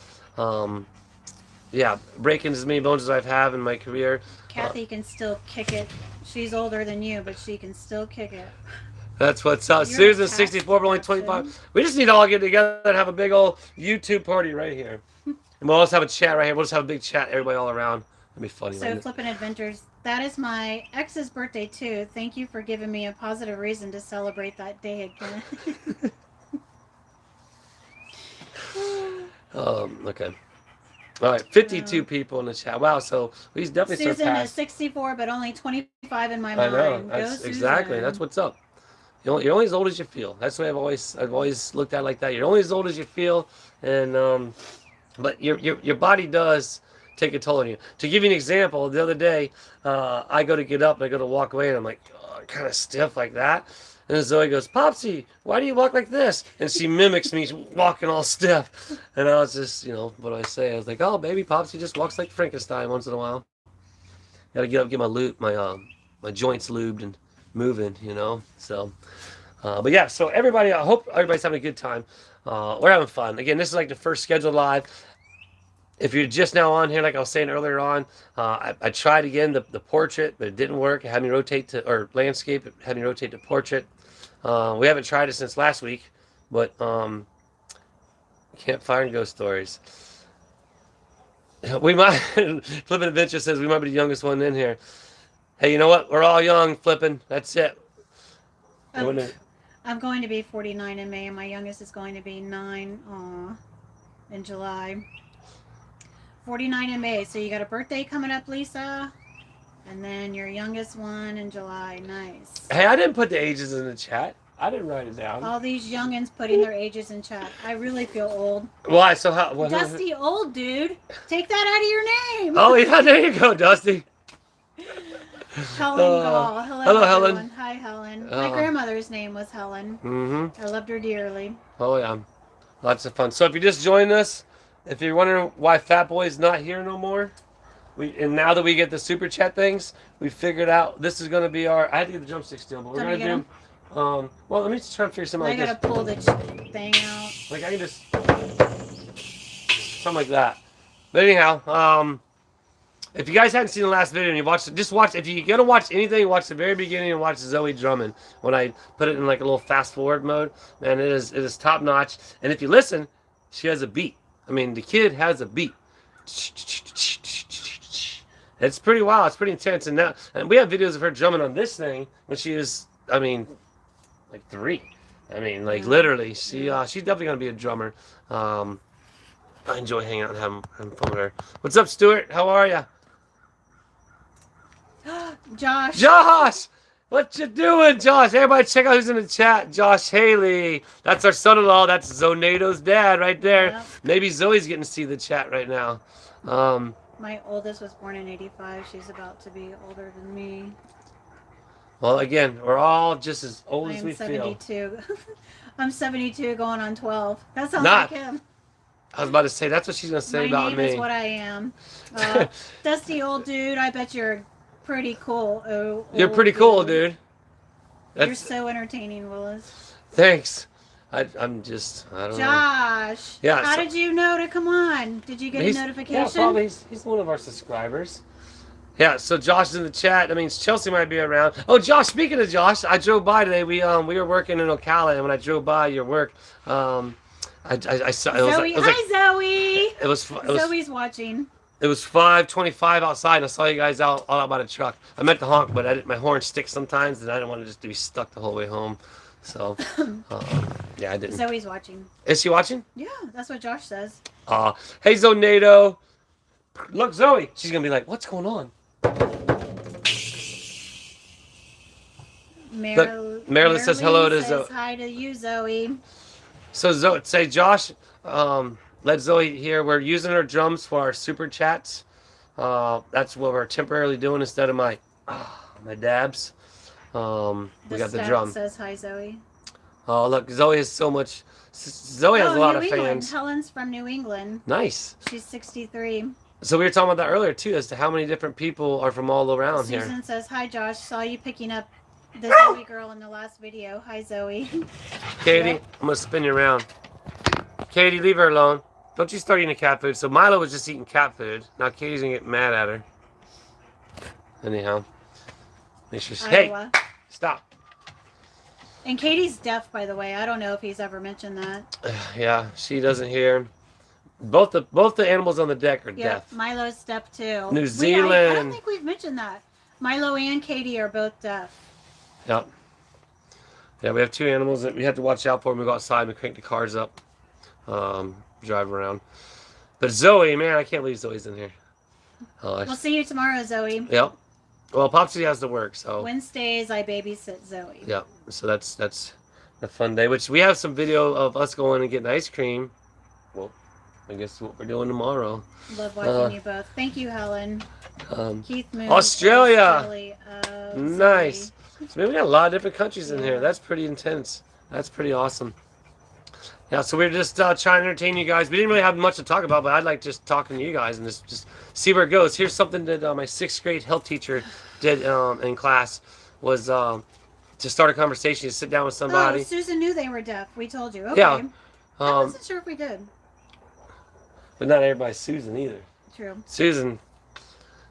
yeah, breaking as many bones as I've had in my career. Kathy can still kick it. She's older than you, but she can still kick it. That's what's up. You're Susan, a tax 64, but only deduction. 25. We just need to all get together and have a big old YouTube party right here. And we'll also have a chat right here. We'll just have a big chat, everybody all around. It'll be funny. So, Right? Flippin' Adventures, that is my ex's birthday too. Thank you for giving me a positive reason to celebrate that day again. Okay. All right, 52 people in the chat. Wow, so he's definitely Susan is surpassed. 64, but only 25 in my I mind. know. Go, That's Susan. exactly. That's what's up. You're only as old as you feel. That's the way I've always looked at it like that. You're only as old as you feel, and but your body does take a toll on you. To give you an example, the other day, I go to get up and I go to walk away, and I'm like, kind of stiff like that. And then Zoe goes, Popsy, why do you walk like this? And she mimics me walking all stiff. And I was just, what do I say? I was like, oh, baby, Popsy just walks like Frankenstein once in a while. Gotta get up, get my joints lubed and moving, So, but yeah, so everybody, I hope everybody's having a good time. We're having fun. Again, this is like the first scheduled live. If you're just now on here, like I was saying earlier on, I tried again the portrait, but it didn't work. It had me rotate or landscape. It had me rotate to portrait. We haven't tried it since last week, but campfire and ghost stories. We might. Flippin' Adventure says we might be the youngest one in here. Hey, you know what? We're all young, Flippin'. That's it. I'm going to be 49 in May, and my youngest is going to be 9 in July. 49 in May. So you got a birthday coming up, Lisa, and then your youngest one in July. Nice. Hey, I didn't put the ages in the chat. I didn't write it down. All these youngins putting their ages in chat. I really feel old. Why? So how? Dusty old dude. Take that out of your name. Oh yeah, there you go, Dusty. Helen Gall. Hello, Helen. Everyone. Hi, Helen. My grandmother's name was Helen. Mm-hmm. I loved her dearly. Oh yeah, lots of fun. So if you just joined us, if you're wondering why Fat Boy's not here no more, and now that we get the super chat things, we figured out this is gonna be our. I had to get the drumstick still, but we're Don't you gonna get do. Well, let me just try to figure something I like gotta pull the thing out. Like I can just something like that. But anyhow, if you guys hadn't seen the last video and you watched it, just watch. If you're gonna watch anything, watch the very beginning and watch Zoe drumming. When I put it in like a little fast forward mode, man, it is top notch. And if you listen, she has a beat. I mean, the kid has a beat. It's pretty wild. It's pretty intense. And we have videos of her drumming on this thing when she was, I mean, like 3. I mean, like literally, she's definitely gonna be a drummer. I enjoy hanging out and having fun with her. What's up, Stuart? How are ya? Josh. Josh! What you doing, Josh? Everybody check out who's in the chat. Josh Haley. That's our son-in-law. That's Zonado's dad right there. Yep. Maybe Zoe's getting to see the chat right now. My oldest was born in 85. She's about to be older than me. Well, again, we're all just as old I as am we 72. I'm 72 going on 12. That sounds Not- like him. I was about to say, that's what she's going to say My about name me. is what I am. Dusty old dude, I bet you're pretty cool. You're pretty cool, dude. You're so entertaining, Willis. Thanks. I'm just, I don't know. Josh. Yeah, How so- did you know to come on? Did you get a notification? Yeah, probably. He's one of our subscribers. Yeah, so Josh is in the chat. That means Chelsea might be around. Oh, Josh, speaking of Josh, I drove by today. We were working in Ocala, and when I drove by your work, I saw. Zoe, hi Zoe. It was Zoe's watching. It was 5:25 outside, and I saw you guys all out by the truck. I meant to honk, but my horn sticks sometimes, and I didn't want to just be stuck the whole way home. So, yeah, I didn't. Zoe's watching. Is she watching? Yeah, that's what Josh says. Hey, Zonado. Look, Zoe. She's gonna be like, "What's going on?" Marilyn says hello to says Zoe. hi to you, Zoe. So Zoe, say Josh, let Zoe hear. We're using her drums for our super chats. That's what we're temporarily doing instead of my dabs. We got the stat drum. says hi, Zoe. Oh, look, Zoe has so much. Zoe has a lot New of England. fans. Helen's from New England. Nice. She's 63. So we were talking about that earlier too, as to how many different people are from all around here. Susan says, hi, Josh. Saw you picking up the Zoe girl in the last video. Hi, Zoe. Katie, Yep. I'm gonna spin you around. Katie, leave her alone. Don't you start eating cat food. So Milo was just eating cat food. Now Katie's gonna get mad at her. Anyhow, make sure. Hey, Iowa. stop. And Katie's deaf, by the way. I don't know if he's ever mentioned that. Yeah, she doesn't hear. Both the animals on the deck are Yep, deaf. Milo's deaf too. New I don't Zealand. think we've mentioned that. Milo and Katie are both deaf. Yep. Yeah, we have two animals that we have to watch out for when we go outside and we crank the cars up, drive around. But Zoe, man, I can't believe Zoe's in here. We'll see you tomorrow, Zoe. Yep. Well, Popsy has to work, so. Wednesdays, I babysit Zoe. Yep. So that's a fun day. Which we have some video of us going and getting ice cream. Well, I guess what we're doing tomorrow. Love watching you both. Thank you, Helen. Keith Moon. Australia. Zoe. Nice. So maybe we got a lot of different countries in here. That's pretty intense. That's pretty awesome. Yeah, so we're just trying to entertain you guys. We didn't really have much to talk about, but I'd like just talking to you guys and just see where it goes. Here's something that my 6th grade health teacher did in class was to start a conversation. You sit down with somebody. Oh, Susan knew they were deaf. We told you. Okay. Yeah. I wasn't sure if we did. But not everybody's Susan either. True. Susan,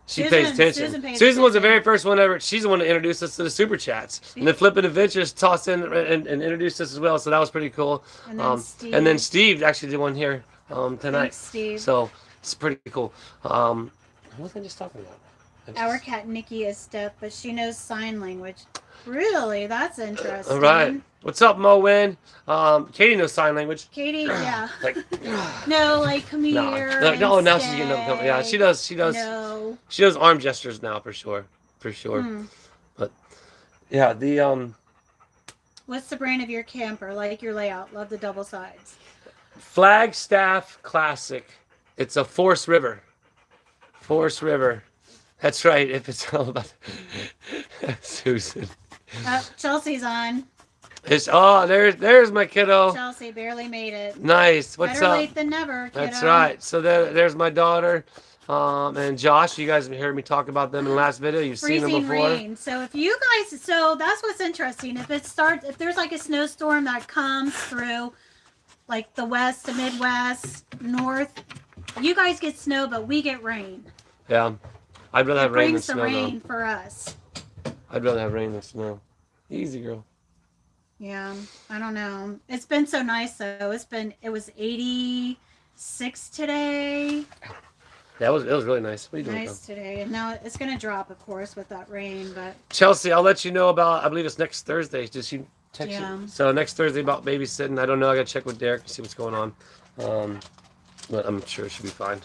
she Susan- pays attention. Susan pays Susan was the attention. very first one ever. She's the one that introduced us to the super chats. And then Flippin' Adventures tossed in and introducce us as well. So that was pretty cool. And then Steve. Steve actually did one here tonight. Thanks, Steve. So it's pretty cool. What was I just talking about? Our cat Nikki is deaf, but she knows sign language. Really? That's interesting. All right. What's up, Mo Win? Katie knows sign language. Katie, yeah. Like, No, like come here. no, and now she's getting up. Yeah, she does. No. She does arm gestures now for sure. But yeah, the What's the brand of your camper? Like your layout. Love the double sides. Flagstaff Classic. It's a Forest River. Forest River. That's right. If it's all about Susan. Chelsea's on. There's my kiddo. Chelsea barely made it. Nice. What's Better up? late than never, kiddo. That's right. So there's my daughter, and Josh. You guys have heard me talk about them in the last video. You've seen them Freezing before. rain. So if you guys, that's what's interesting. If there's like a snowstorm that comes through, like the west, the Midwest, north, you guys get snow, but we get rain. Yeah, I'd rather have rain than Brings the snow. rain for us. I'd rather have rain than snow. Easy, girl. Yeah, I don't know. It's been so nice though. It was 86 today. Yeah, it was really nice. What are you doing? Nice today. And now it's gonna drop, of course, with that rain, but Chelsea, I'll let you know about. I believe it's next Thursday. Did she text Yeah. you? So next Thursday about babysitting. I don't know. I gotta check with Derek to see what's going on. But I'm sure it should be fine.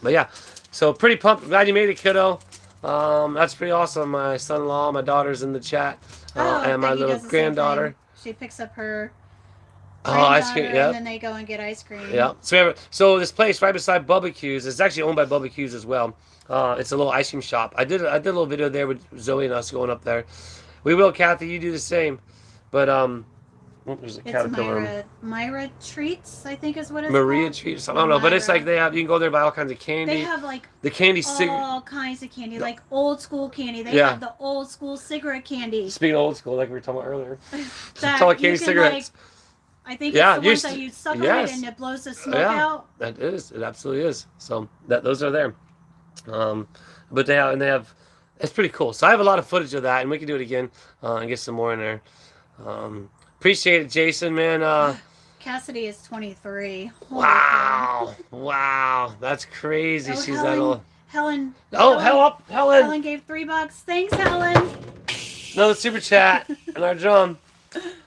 But yeah, so pretty pumped. Glad you made it, kiddo. That's pretty awesome. My son-in-law, my daughter's in the chat, and my Becky little does the same granddaughter. thing. She picks up her Ice cream. granddaughter, Yeah. and then they go and get ice cream. Yeah. So this place right beside Bubba Q's is actually owned by Bubba Q's as well. It's a little ice cream shop. I did a little video there with Zoe and us going up there. We will, Kathy. You do the same. But there's a It's caterpillar. Myra Treats, I think is what it's Maria called. treats. I don't know, but it's Myra. like you can go there and buy all kinds of candy. They have like the candy cigarette. all kinds of candy, like old school candy. They Yeah. have the old school cigarette candy. Speaking of old school, like we were talking about earlier. That Talking about you candy can, cigarettes. I think Yeah, it's the ones you that s- you suck yes. on it and it blows the smoke Yeah. out. That is. It absolutely is. So those are there. But they have. It's pretty cool. So I have a lot of footage of that, and we can do it again and get some more in there. Appreciate it, Jason, man. Cassidy is 23. Holy Wow, that's crazy. cow. Oh, She's that old. Helen. Oh, Helen. Helen gave $3. Thanks, Helen. Another super chat and our drum.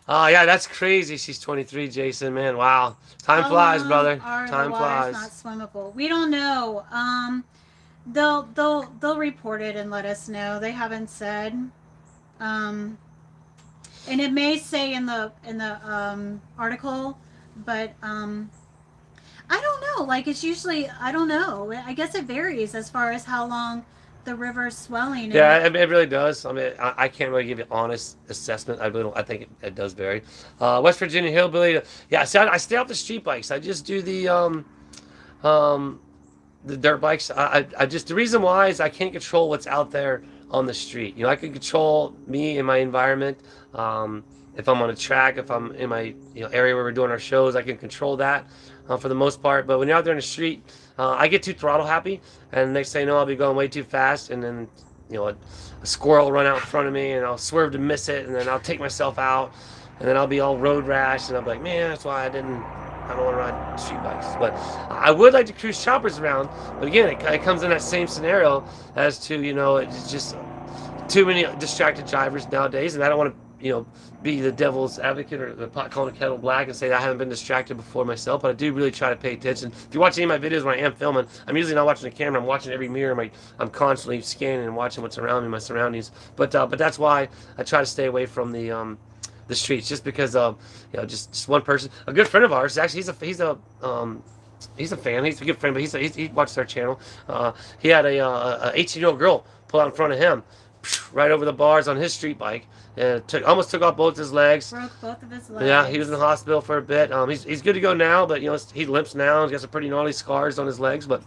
Yeah, that's crazy. She's 23, Jason, man. Wow. Time How flies, long brother. are the Time waters flies. not swimmable? We don't know. They'll report it and let us know. They haven't said. And it may say in the article, but I don't know. Like it's usually I don't know. I guess it varies as far as how long the river's swelling. Yeah, it really does. I mean, I can't really give you an honest assessment. I really don't. I think it does vary. West Virginia hillbilly. Yeah, see, I stay off the street bikes. I just do um, the dirt bikes. I just the reason why is I can't control what's out there on the street. You know, I can control me and my environment. If I'm on a track, if I'm in my area where we're doing our shows, I can control that for the most part. But when you're out there in the street, I get too throttle happy, and next thing you know, I'll be going way too fast, and then a squirrel will run out in front of me, and I'll swerve to miss it, and then I'll take myself out, and then I'll be all road rash, and I'll be like, man, that's why I don't want to ride street bikes. But I would like to cruise choppers around, but again, it comes in that same scenario as to it's just too many distracted drivers nowadays, and I don't want to be the devil's advocate or the pot calling the kettle black and say that I haven't been distracted before myself, but I do really try to pay attention. If you watch any of my videos when I am filming, I'm usually not watching the camera. I'm watching every mirror. I'm constantly scanning and watching what's around me, my surroundings. But that's why I try to stay away from the streets, just because just one person, a good friend of ours. Actually, he's a fan. He's a good friend, but he watches our channel. He had a 18-year-old girl pull out in front of him, right over the bars on his street bike, and almost took off both his legs. Broke both of his legs. Yeah, he was in the hospital for a bit. He's good to go now, but he limps now. He's got some pretty gnarly scars on his legs, but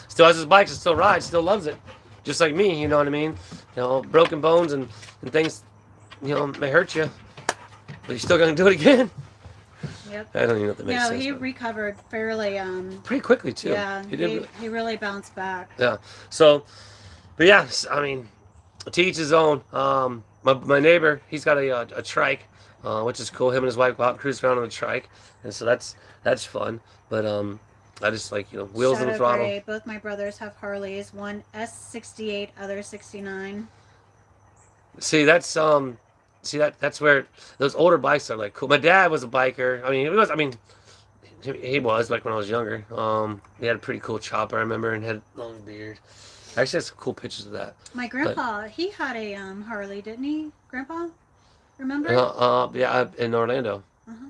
still has his bike, still rides, still loves it, just like me. You know what I mean? Broken bones and things, may hurt you, but you're still gonna do it again. Yep. I don't even know if that makes sense. No, he recovered fairly. Pretty quickly too. Yeah, he really bounced back. Yeah. So, but yeah, I mean, to each his own. My neighbor, he's got a trike, which is cool. Him and his wife go out and cruise around on the trike, and so that's fun. But I just like wheels and throttle. Gray. Both my brothers have Harleys. One S68, other 69. See, that's where those older bikes are like cool. My dad was a biker. I mean, he was like when I was younger. He had a pretty cool chopper, I remember, and had a long beard. I actually have some cool pictures of that. My grandpa, he had a Harley, didn't he? Grandpa, remember? Yeah, in Orlando. Uh-huh.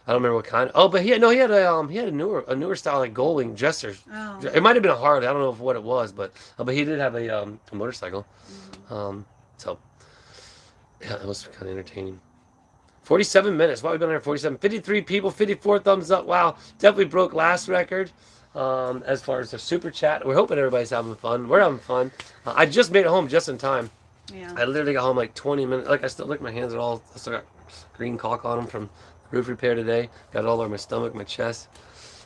I don't remember what kind. Oh, but he had a newer style like Goldwing Jester. Oh. It might have been a Harley. I don't know what it was, but he did have a motorcycle. Mm-hmm. So yeah, that was kind of entertaining. 47 minutes. Wow, we've been here 47. 53 people, 54 thumbs up. Wow, definitely broke last record. As far as the super chat, we're hoping everybody's having fun. We're having fun. I just made it home just in time. Yeah. I literally got home like 20 minutes. Like I still my hands are all. I still got green caulk on them from roof repair today. Got it all over my stomach, my chest.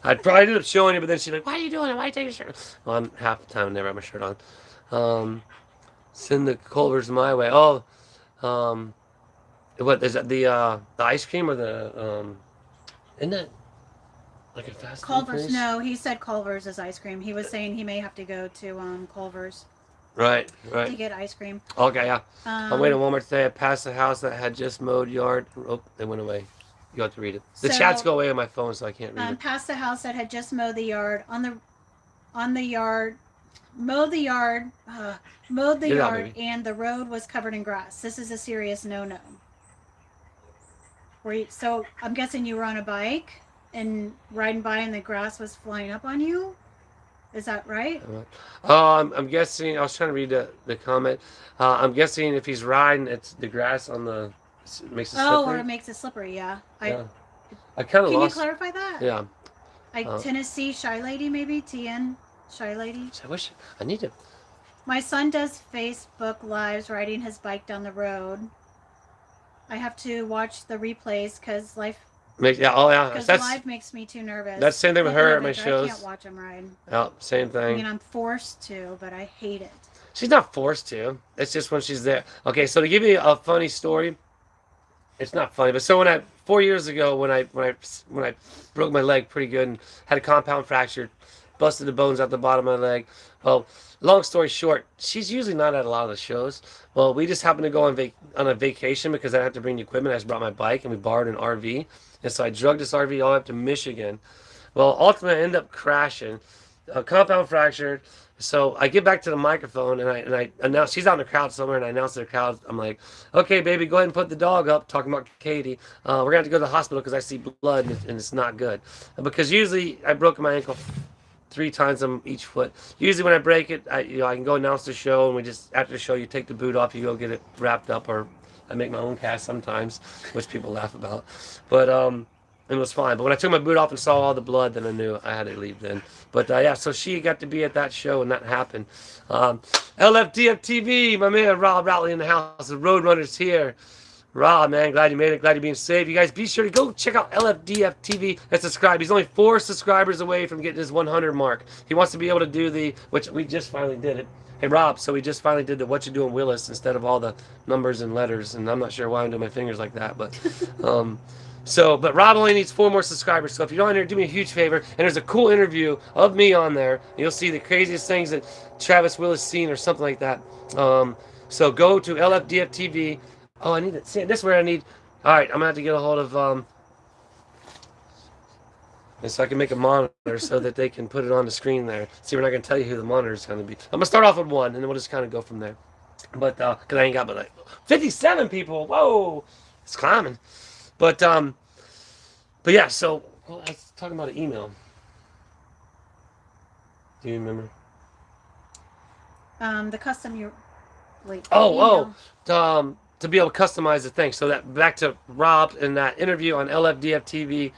I'd probably ended up showing you, but then she's like, "Why are you doing it? Why are you taking your shirt?" Well, I'm half the time I never have my shirt on. Send the Culvers my way. Oh, what is that? The ice cream or the isn't that like a fast food Culver's. place? No, he said Culver's is ice cream. He was saying he may have to go to Culver's Right. to get ice cream. Okay, yeah. I'm waiting at Walmart today. I passed a house that had just mowed yard. Oh, they went away. You have to read it. The chats go away on my phone, so I can't read it. Past the house that had just mowed the yard mowed the yard, baby. and the road was covered in grass. This is a serious no-no. So I'm guessing you were on a bike and riding by, and the grass was flying up on you. Is that right? I'm guessing. I was trying to read the comment. I'm guessing if he's riding, it's the grass on the makes it slippery. Oh, or it makes it slippery. Yeah. I kind of Can lost. you clarify that? Yeah. Tennessee Shy Lady, maybe TN Shy Lady. I need to. My son does Facebook Lives riding his bike down the road. I have to watch the replays because live makes me too nervous. That's the same thing with her at my shows. I can't watch him ride. Yeah, same thing. I mean, I'm forced to, but I hate it. She's not forced to. It's just when she's there. Okay, so to give you a funny story, it's not funny, but so 4 years ago when I broke my leg pretty good and had a compound fracture, busted the bones out the bottom of my leg. Well, long story short, she's usually not at a lot of the shows. Well, we just happened to go on a vacation because I didn't have to bring the equipment. I just brought my bike and we borrowed an RV. And so I drugged this RV all the way up to Michigan. Well, ultimately I ended up crashing, compound fractured, so I get back to the microphone and I announce she's out in the crowd somewhere, and I announce to the crowd, I'm like, okay, baby, go ahead and put the dog up. Talking about Katie, we're gonna have to go to the hospital because I see blood and it's not good. Because usually I broke my ankle 3 times on each foot. Usually when I break it, I can go announce the show, and we just after the show you take the boot off, you go get it wrapped up, or I make my own cast sometimes, which people laugh about. But it was fine. But when I took my boot off and saw all the blood, then I knew I had to leave then. But yeah, so she got to be at that show, and that happened. LFDF TV, my man Rob Routley in the house. The Roadrunners here. Rob, man, glad you made it. Glad you're being safe. You guys, be sure to go check out LFDF TV and subscribe. He's only 4 subscribers away from getting his 100 mark. He wants to be able to do which we just finally did it. Hey, Rob, so we just finally did the What You Doing Willis instead of all the numbers and letters. And I'm not sure why I'm doing my fingers like that, but... but Rob only needs 4 more subscribers. So if you're on there, do me a huge favor. And there's a cool interview of me on there. You'll see the craziest things that Travis Willis seen or something like that. So go to LFDF TV. Oh, I need to see. This is where I need. All right, I'm gonna have to get a hold of and so I can make a monitor so that they can put it on the screen there. See, we're not gonna tell you who the monitor is gonna be. I'm gonna start off with 1, and then we'll just kind of go from there. But cause I ain't got but like 57 people. Whoa, it's climbing. But yeah. So I was talking about an email. Do you remember? The custom you. Wait. Oh. To be able to customize the thing. So that back to Rob in that interview on LFDF TV.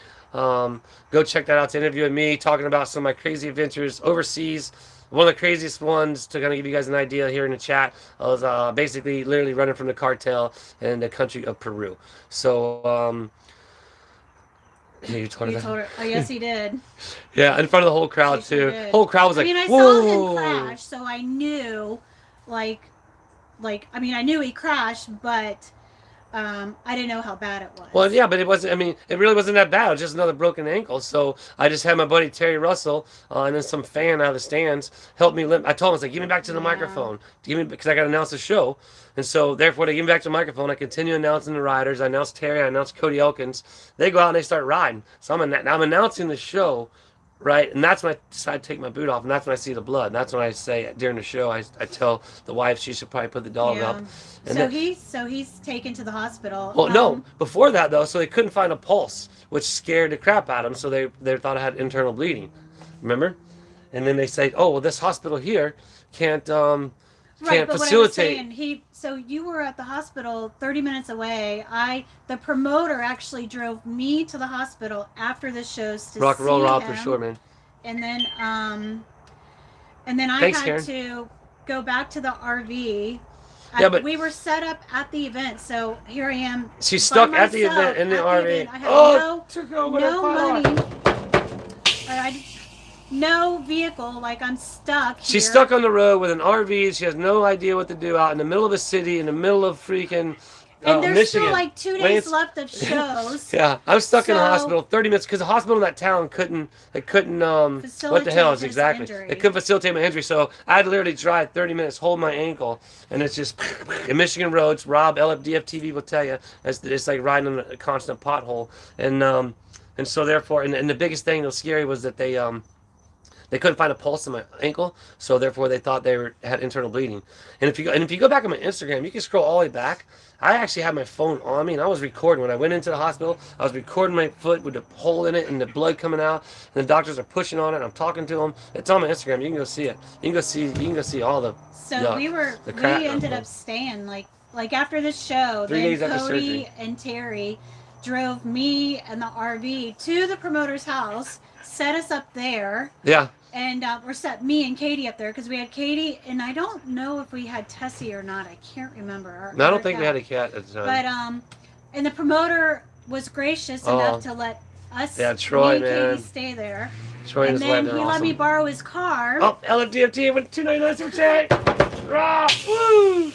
Go check that out. To interview with me, talking about some of my crazy adventures overseas. One of the craziest ones, to kind of give you guys an idea here in the chat, was basically literally running from the cartel in the country of Peru. So, you told her. Oh, yes, he did. Yeah, in front of the whole crowd, Yes, too. did. Whole crowd was like, I whoa. saw him crash, so I knew, I knew he crashed, but I didn't know how bad it was. Well, yeah, but it wasn't, it really wasn't that bad. It was just another broken ankle. So I just had my buddy Terry Russell and then some fan out of the stands help me limp. I told him, I was like, give me back to the microphone. Because I got to announce the show. And so, therefore, they give me back to the microphone. I continue announcing the riders. I announced Terry. I announced Cody Elkins. They go out and they start riding. So I'm announcing the show, right? And that's when I decide to take my boot off. And that's when I see the blood. And that's when I say, during the show, I tell the wife she should probably put the dog up. And he's taken to the hospital. Well, no. Before that, though, so they couldn't find a pulse, which scared the crap out of them. So they thought I had internal bleeding. Remember? And then they say, oh, well, this hospital here can't facilitate. What I was saying, so you were at the hospital 30 minutes away. The promoter actually drove me to the hospital after the shows to Rock and roll see Rob him. for sure, man. And then I Thanks, had Karen. to go back to the RV. Yeah, but we were set up at the event, so here I am. She's stuck at the myself event in the at RV. event. I had took over no money. No vehicle, I'm stuck here. She's stuck on the road with an RV. She has no idea what to do out in the middle of a city, in the middle of freaking and there's Michigan. still 2 days left of shows. Yeah, I'm stuck in the hospital 30 minutes because the hospital in that town couldn't what the hell is exactly? Injury. It couldn't facilitate my injury, so I had to literally drive 30 minutes, hold my ankle, and it's just in Michigan roads. Rob LFDF TV will tell you it's like riding on a constant pothole, and so therefore, and the biggest thing that was scary was that they couldn't find a pulse in my ankle, so therefore they thought they had internal bleeding. And if you go back on my Instagram, you can scroll all the way back. I actually had my phone on me, and I was recording. When I went into the hospital, I was recording my foot with a hole in it and the blood coming out. And the doctors are pushing on it. And I'm talking to them. It's on my Instagram. You can go see it. You can go see all the. So we ended up staying like after the show. 3 days after surgery. Cody and Terry drove me and the RV to the promoter's house, set us up there. Yeah. And me and Katie up there because we had Katie, and I don't know if we had Tessie or not. I can't remember. No, I don't think we had a cat at the time. But and the promoter was gracious enough to let us, Troy, me and man. Katie, stay there. Troy and then he let me borrow his car. Oh, LFDFT with $2.99 super chat. Woo!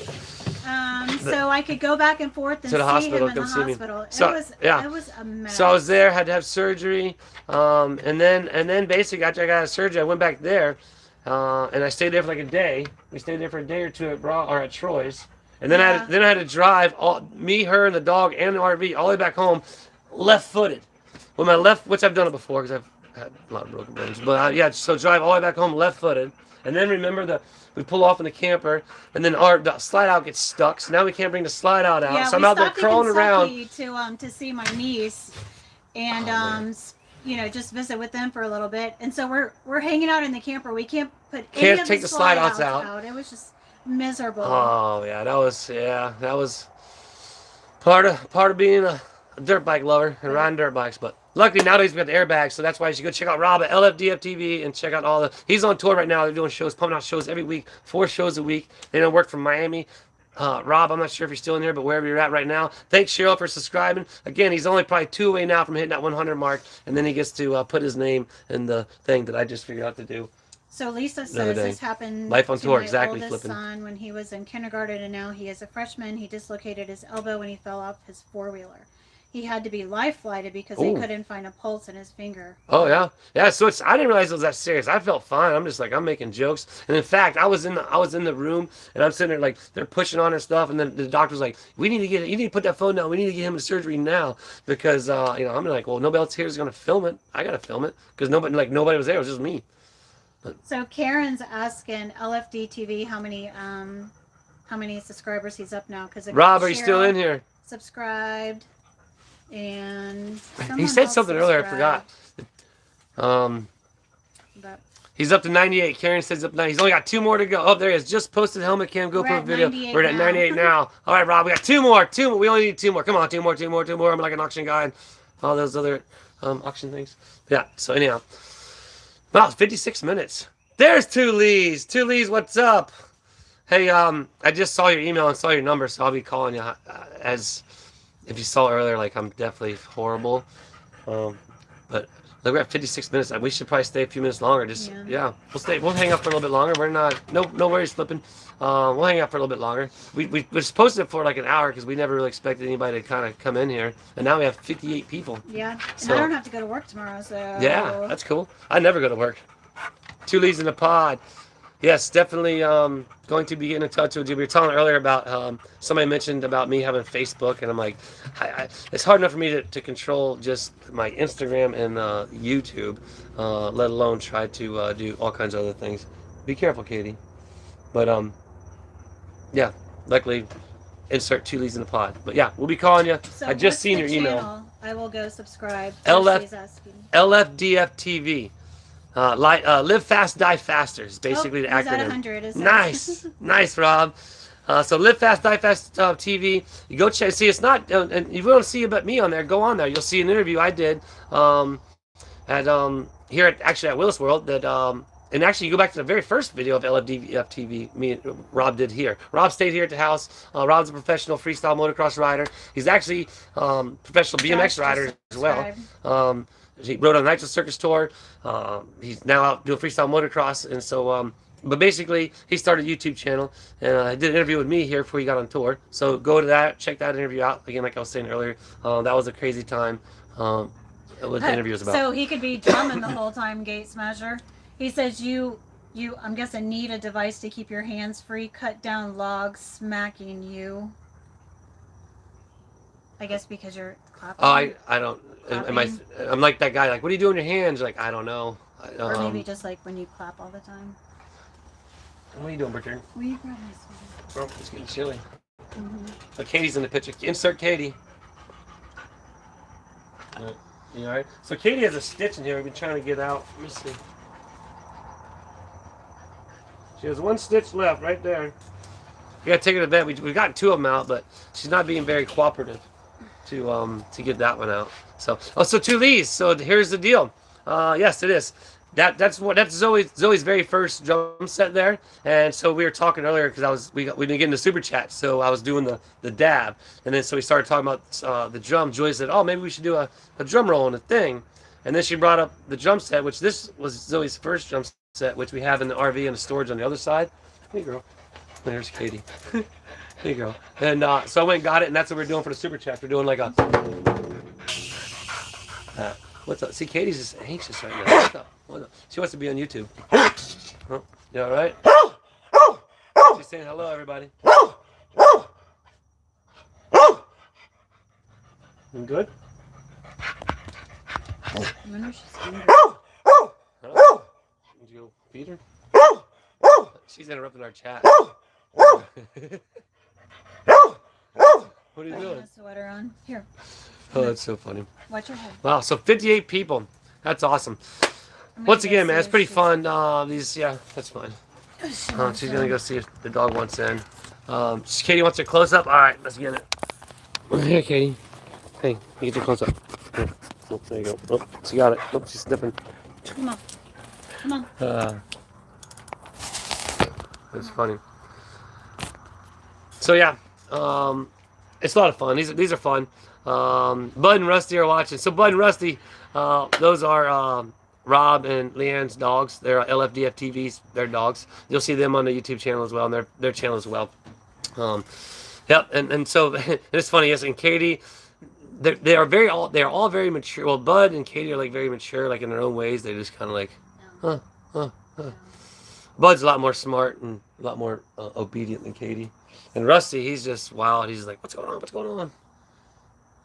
So I could go back and forth and to the see hospital, him in the come see me. hospital. So, It was a mess. So I was there, had to have surgery, and then basically after I got out of surgery, I went back there, and I stayed there for like a day. We stayed there for a day or two at Troy's, and then I had to drive me, her, and the dog and the RV all the way back home, left-footed, with my left, which I've done it before because I've had a lot of broken bones. But so drive all the way back home left-footed. And then remember we pull off in the camper, and then the slide out gets stuck. So now we can't bring the slide out. Yeah, So I'm we out there stopped in crawling around. Kentucky to see my niece, and man. you know, just visit with them for a little bit. And so we're hanging out in the camper. We can't put Can't any of take the slide outs out. out. It was just miserable. Oh yeah, that was part of being a dirt bike lover and riding dirt bikes. But luckily nowadays we got the airbags, so that's why you should go check out Rob at LFDF TV and check out all the. He's on tour right now. They're doing shows, pumping out shows every week, 4 shows a week. They don't work from Miami. Rob, I'm not sure if you're still in here, but wherever you're at right now, thanks Cheryl for subscribing. Again, he's only probably 2 away now from hitting that 100 mark, and then he gets to put his name in the thing that I just figured out to do. So Lisa other says day. this happened Life on to tour, my exactly, oldest flipping. son when he was in kindergarten, and now he is a freshman. He dislocated his elbow when he fell off his 4-wheeler. He had to be life flighted because they Ooh. couldn't find a pulse in his finger. Oh yeah. So I didn't realize it was that serious. I felt fine. I'm just like I'm making jokes, and in fact, I was in the room, and I'm sitting there like they're pushing on and stuff, and then the doctor's like, you need to put that phone down. We need to get him to surgery now because I'm like, well, nobody else here is gonna film it. I gotta film it because nobody was there. It was just me. So Karen's asking LFD TV how many subscribers he's up now because Rob, are you still in here? Subscribed, and He said something earlier. I forgot. But He's up to 98. Karen says up to 90. He's only got 2 more to go. Oh, there he is. Just posted helmet cam GoPro at video. 98 We're at now. 98 now. All right, Rob, we got 2 more. 2 more. We only need 2 more. Come on, 2 more. I'm like an auction guy and all those other auction things. Yeah, so anyhow. Wow, it's 56 minutes. There's 2 Lees. 2 Lees, what's up? Hey, I just saw your email and saw your number, so I'll be calling you as if you saw earlier, like I'm definitely horrible. But look, we're at 56 minutes. We should probably stay a few minutes longer. Just yeah, we'll hang up for a little bit longer. We're not no worries flipping. We'll hang out for a little bit longer. We supposed to for like an hour because we never really expected anybody to kind of come in here, and now we have 58 people. Yeah, and So- I don't have to go to work tomorrow, so Yeah, that's cool. I never go to work. 2 Lees in the pod. Yes, definitely going to be getting in touch with you. We were talking earlier about somebody mentioned about me having Facebook, and I'm like, it's hard enough for me to control just my Instagram and YouTube, let alone try to do all kinds of other things. Be careful, Katie. But yeah, luckily, insert 2 Lees in the pod. But yeah, we'll be calling you. So I just what's seen the your email. channel? I will go subscribe. LF She's asking. LFDF TV. Live Fast, Die Faster is basically the he's at acronym. 100. Is Nice, nice, Rob. So Live Fast, Die Fast TV. You go check. See, it's not, and if you don't see about me on there, go on there. You'll see an interview I did here at Willis World. And actually, you go back to the very first video of LFDF TV me and Rob did here. Rob stayed here at the house. Rob's a professional freestyle motocross rider. He's actually professional BMX rider as well. He rode on the Nitro Circus tour. He's now out doing freestyle motocross, and so. But basically, he started a YouTube channel, and he did an interview with me here before he got on tour. So go to that, check that interview out. Again, like I was saying earlier, that was a crazy time. What the interview was about. So he could be drumming the whole time, Gate Smasher. He says you I'm guessing need a device to keep your hands free. Cut down logs smacking you. I guess because you're clapping. I don't. I'm like that guy. Like, what are you doing with your hands? Like, I don't know. Or maybe just like when you clap all the time. What are you doing, Bertrand? Will you grab my sweater? Oh, it's getting chilly. Mm-hmm. But Katie's in the picture. Insert Katie. You all right? So Katie has a stitch in here. We've been trying to get out. Let me see. She has 1 stitch left right there. We gotta take her to bed. We've gotten 2 of them out, but she's not being very cooperative to get that one out. So 2 Lees. So here's the deal. Yes, it is. That's Zoe's very first drum set there, and so we were talking earlier because we've been getting the super chat, so I was doing the dab, and then so we started talking about the drum. Joy said, "Oh, maybe we should do a drum roll and a thing," and then she brought up the drum set, which this was Zoe's first drum set, which we have in the RV and the storage on the other side. Hey, girl. There's Katie. Hey, girl. And so I went and got it, and that's what we're doing for the super chat. We're doing like a. What's up? See, Katie's just anxious right now. What's up? She wants to be on YouTube. Oh, you all right? She's saying hello, everybody. You good? I wonder if she's hungry. Huh? Did you go feed her? She's interrupting our chat. What are you Put doing? a sweater on. Here, Oh, that's so funny. watch your head. Wow, so 58 people. That's awesome. I'm gonna Once go again, man, see it's if pretty she's- fun. Yeah, that's fine. she wants She's some. gonna go see if the dog wants in. Katie wants a close up. All right, let's get it. Here, Katie. Hey, you get your close up. Here. Oh, there you go. Oh, she got it. Oh, she's sniffing. Come on. Come on. It's funny. So yeah, it's a lot of fun. These are fun. Bud and Rusty are watching. So Bud and Rusty, those are Rob and Leanne's dogs. They're LFDF TV's. They're dogs. You'll see them on the YouTube channel as well, and their channel as well. Yep, and so it's funny. Yes, and Katie, they're all very mature. Well, Bud and Katie are like very mature, like in their own ways. They're just kind of like, huh. Bud's a lot more smart and a lot more obedient than Katie. And Rusty, he's just wild. He's like, what's going on? What's going on?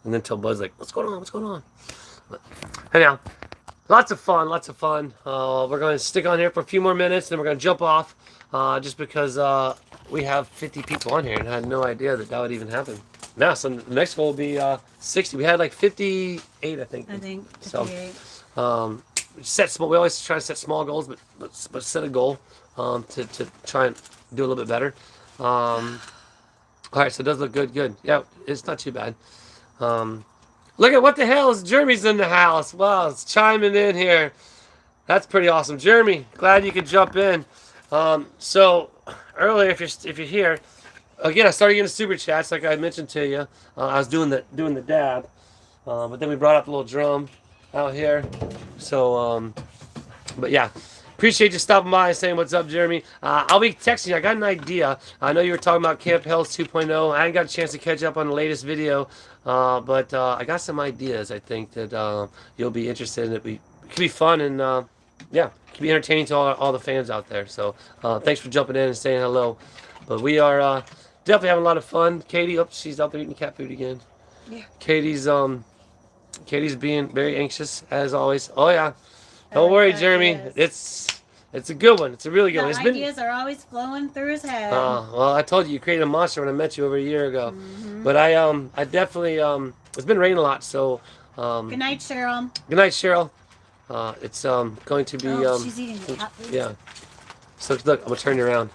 And then till Bud's like, what's going on? What's going on? But anyhow, lots of fun. We're going to stick on here for a few more minutes, then we're going to jump off just because we have 50 people on here and I had no idea that would even happen. Now, so the next one will be 60. We had like 58, I think. I think So, 58. We always try to set small goals, but set a goal to try and do a little bit better. All right, so it does look good. Yeah, it's not too bad. Look at what the hell is Jeremy's in the house. Wow, it's chiming in here. That's pretty awesome, Jeremy. Glad you could jump in. So earlier, if you're here, again, I started getting super chats like I mentioned to you. I was doing the dab, but then we brought up the little drum out here. So, but yeah, appreciate you stopping by and saying what's up, Jeremy. I'll be texting you. I got an idea. I know you were talking about Camp Hells 2.0. I ain't got a chance to catch up on the latest video, but I got some ideas. I think that you'll be interested in it. It could be fun and yeah, it could be entertaining to all the fans out there. So thanks for jumping in and saying hello. But we are definitely having a lot of fun. Katie, oops, she's out there eating cat food again. Yeah. Katie's being very anxious as always. Oh yeah, don't worry, Jeremy. It's a good one. It's a really good one. The It's ideas are always flowing through his head. well, I told you created a monster when I met you over a year ago. Mm-hmm. But I definitely it's been raining a lot. So Good night, Cheryl. good night, Cheryl. It's going to be She's eating the cat food. yeah. So look, I'm gonna turn you around.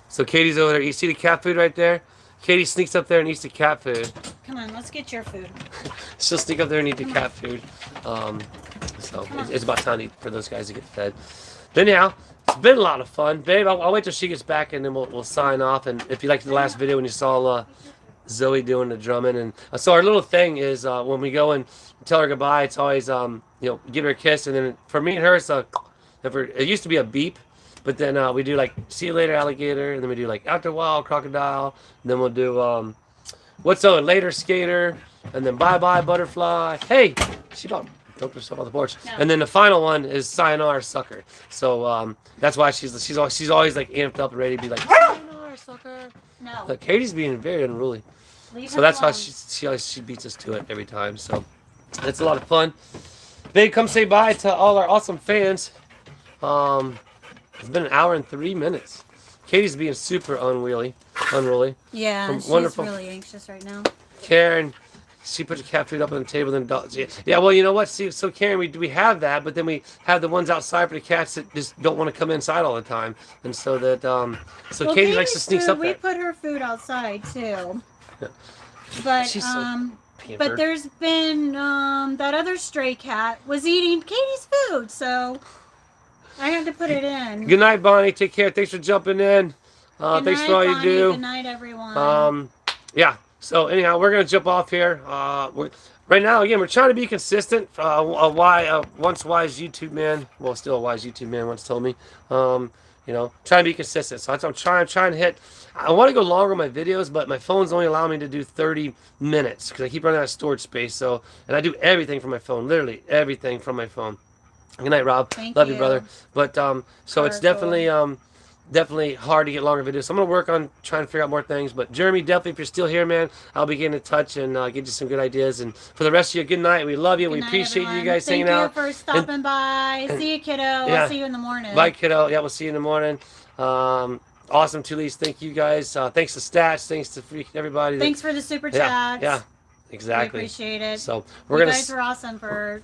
So Katie's over there. You see the cat food right there? Katie sneaks up there and eats the cat food. Come on, let's get your food. She'll sneak up there and eat the cat food. So it's about time for those guys to get fed. But anyhow, it's been a lot of fun, babe. I'll wait till she gets back and then we'll sign off. And if you liked the last video when you saw Zoe doing the drumming, and so our little thing is when we go and tell her goodbye, it's always give her a kiss, and then for me and her, it used to be a beep. But then we do like, see you later, alligator. And then we do like, after a while, crocodile. And then we'll do, what's up, later, skater. And then bye-bye, butterfly. Hey, she dumped herself on the porch. No. And then the final one is sayonara, sucker. So that's why she's always like amped up and ready to be like, sayonara, sucker. No. But Katie's being very unruly. Leave So her that's why alone. she beats us to it every time. So it's a lot of fun. Babe, come say bye to all our awesome fans. It's been an hour and 3 minutes. Katie's being super unruly. Yeah, she's wonderful- really anxious right now. Karen, she put the cat food up on the table. Then yeah, well, you know what? See, so Karen, we have that, but then we have the ones outside for the cats that just don't want to come inside all the time, and so that Well, Katie likes to Katie's sneak food, up we there. put her food outside too. But She's so but pampered. there's been that other stray cat was eating Katie's food, so I had to put it in. Good night, Bonnie. Take care. Thanks for jumping in. Good Thanks night, for all you Bonnie. do. Good night, everyone. Yeah. So anyhow, we're gonna jump off here. Right now, again, we're trying to be consistent. Once wise YouTube man, well, still a wise YouTube man once told me, trying to be consistent. So I'm trying to hit. I want to go longer on my videos, but my phone's only allowing me to do 30 minutes because I keep running out of storage space. So, and I do everything from my phone, literally everything from my phone. Good night, Rob. Thank Love you, you. brother. But so it's Powerful. definitely hard to get longer videos. So I'm gonna work on trying to figure out more things. But Jeremy, definitely, if you're still here, man, I'll be getting in touch and get you some good ideas. And for the rest of you, good night. We love you. Good We night, appreciate everyone. you guys hanging out. Thank you for stopping by. See you, kiddo. yeah. I'll see you in the morning. Bye, kiddo. Yeah, we'll see you in the morning. Awesome, Tulise. Thank you guys. Thanks to Stats. Thanks to freaking everybody. Thanks for the super Yeah, chats. yeah, We exactly. appreciate it. So we're You gonna. guys were awesome for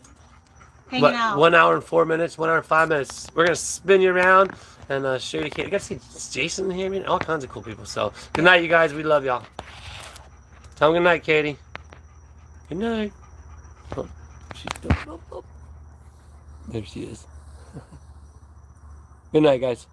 hanging out. 1 hour and 4 minutes, 1 hour and 5 minutes. We're gonna spin you around and show you. You guys see Jason here, I mean, all kinds of cool people. So good night, you guys. We love y'all. Tell them good night, Katie. Good night. Oh, there she is. Good night, guys.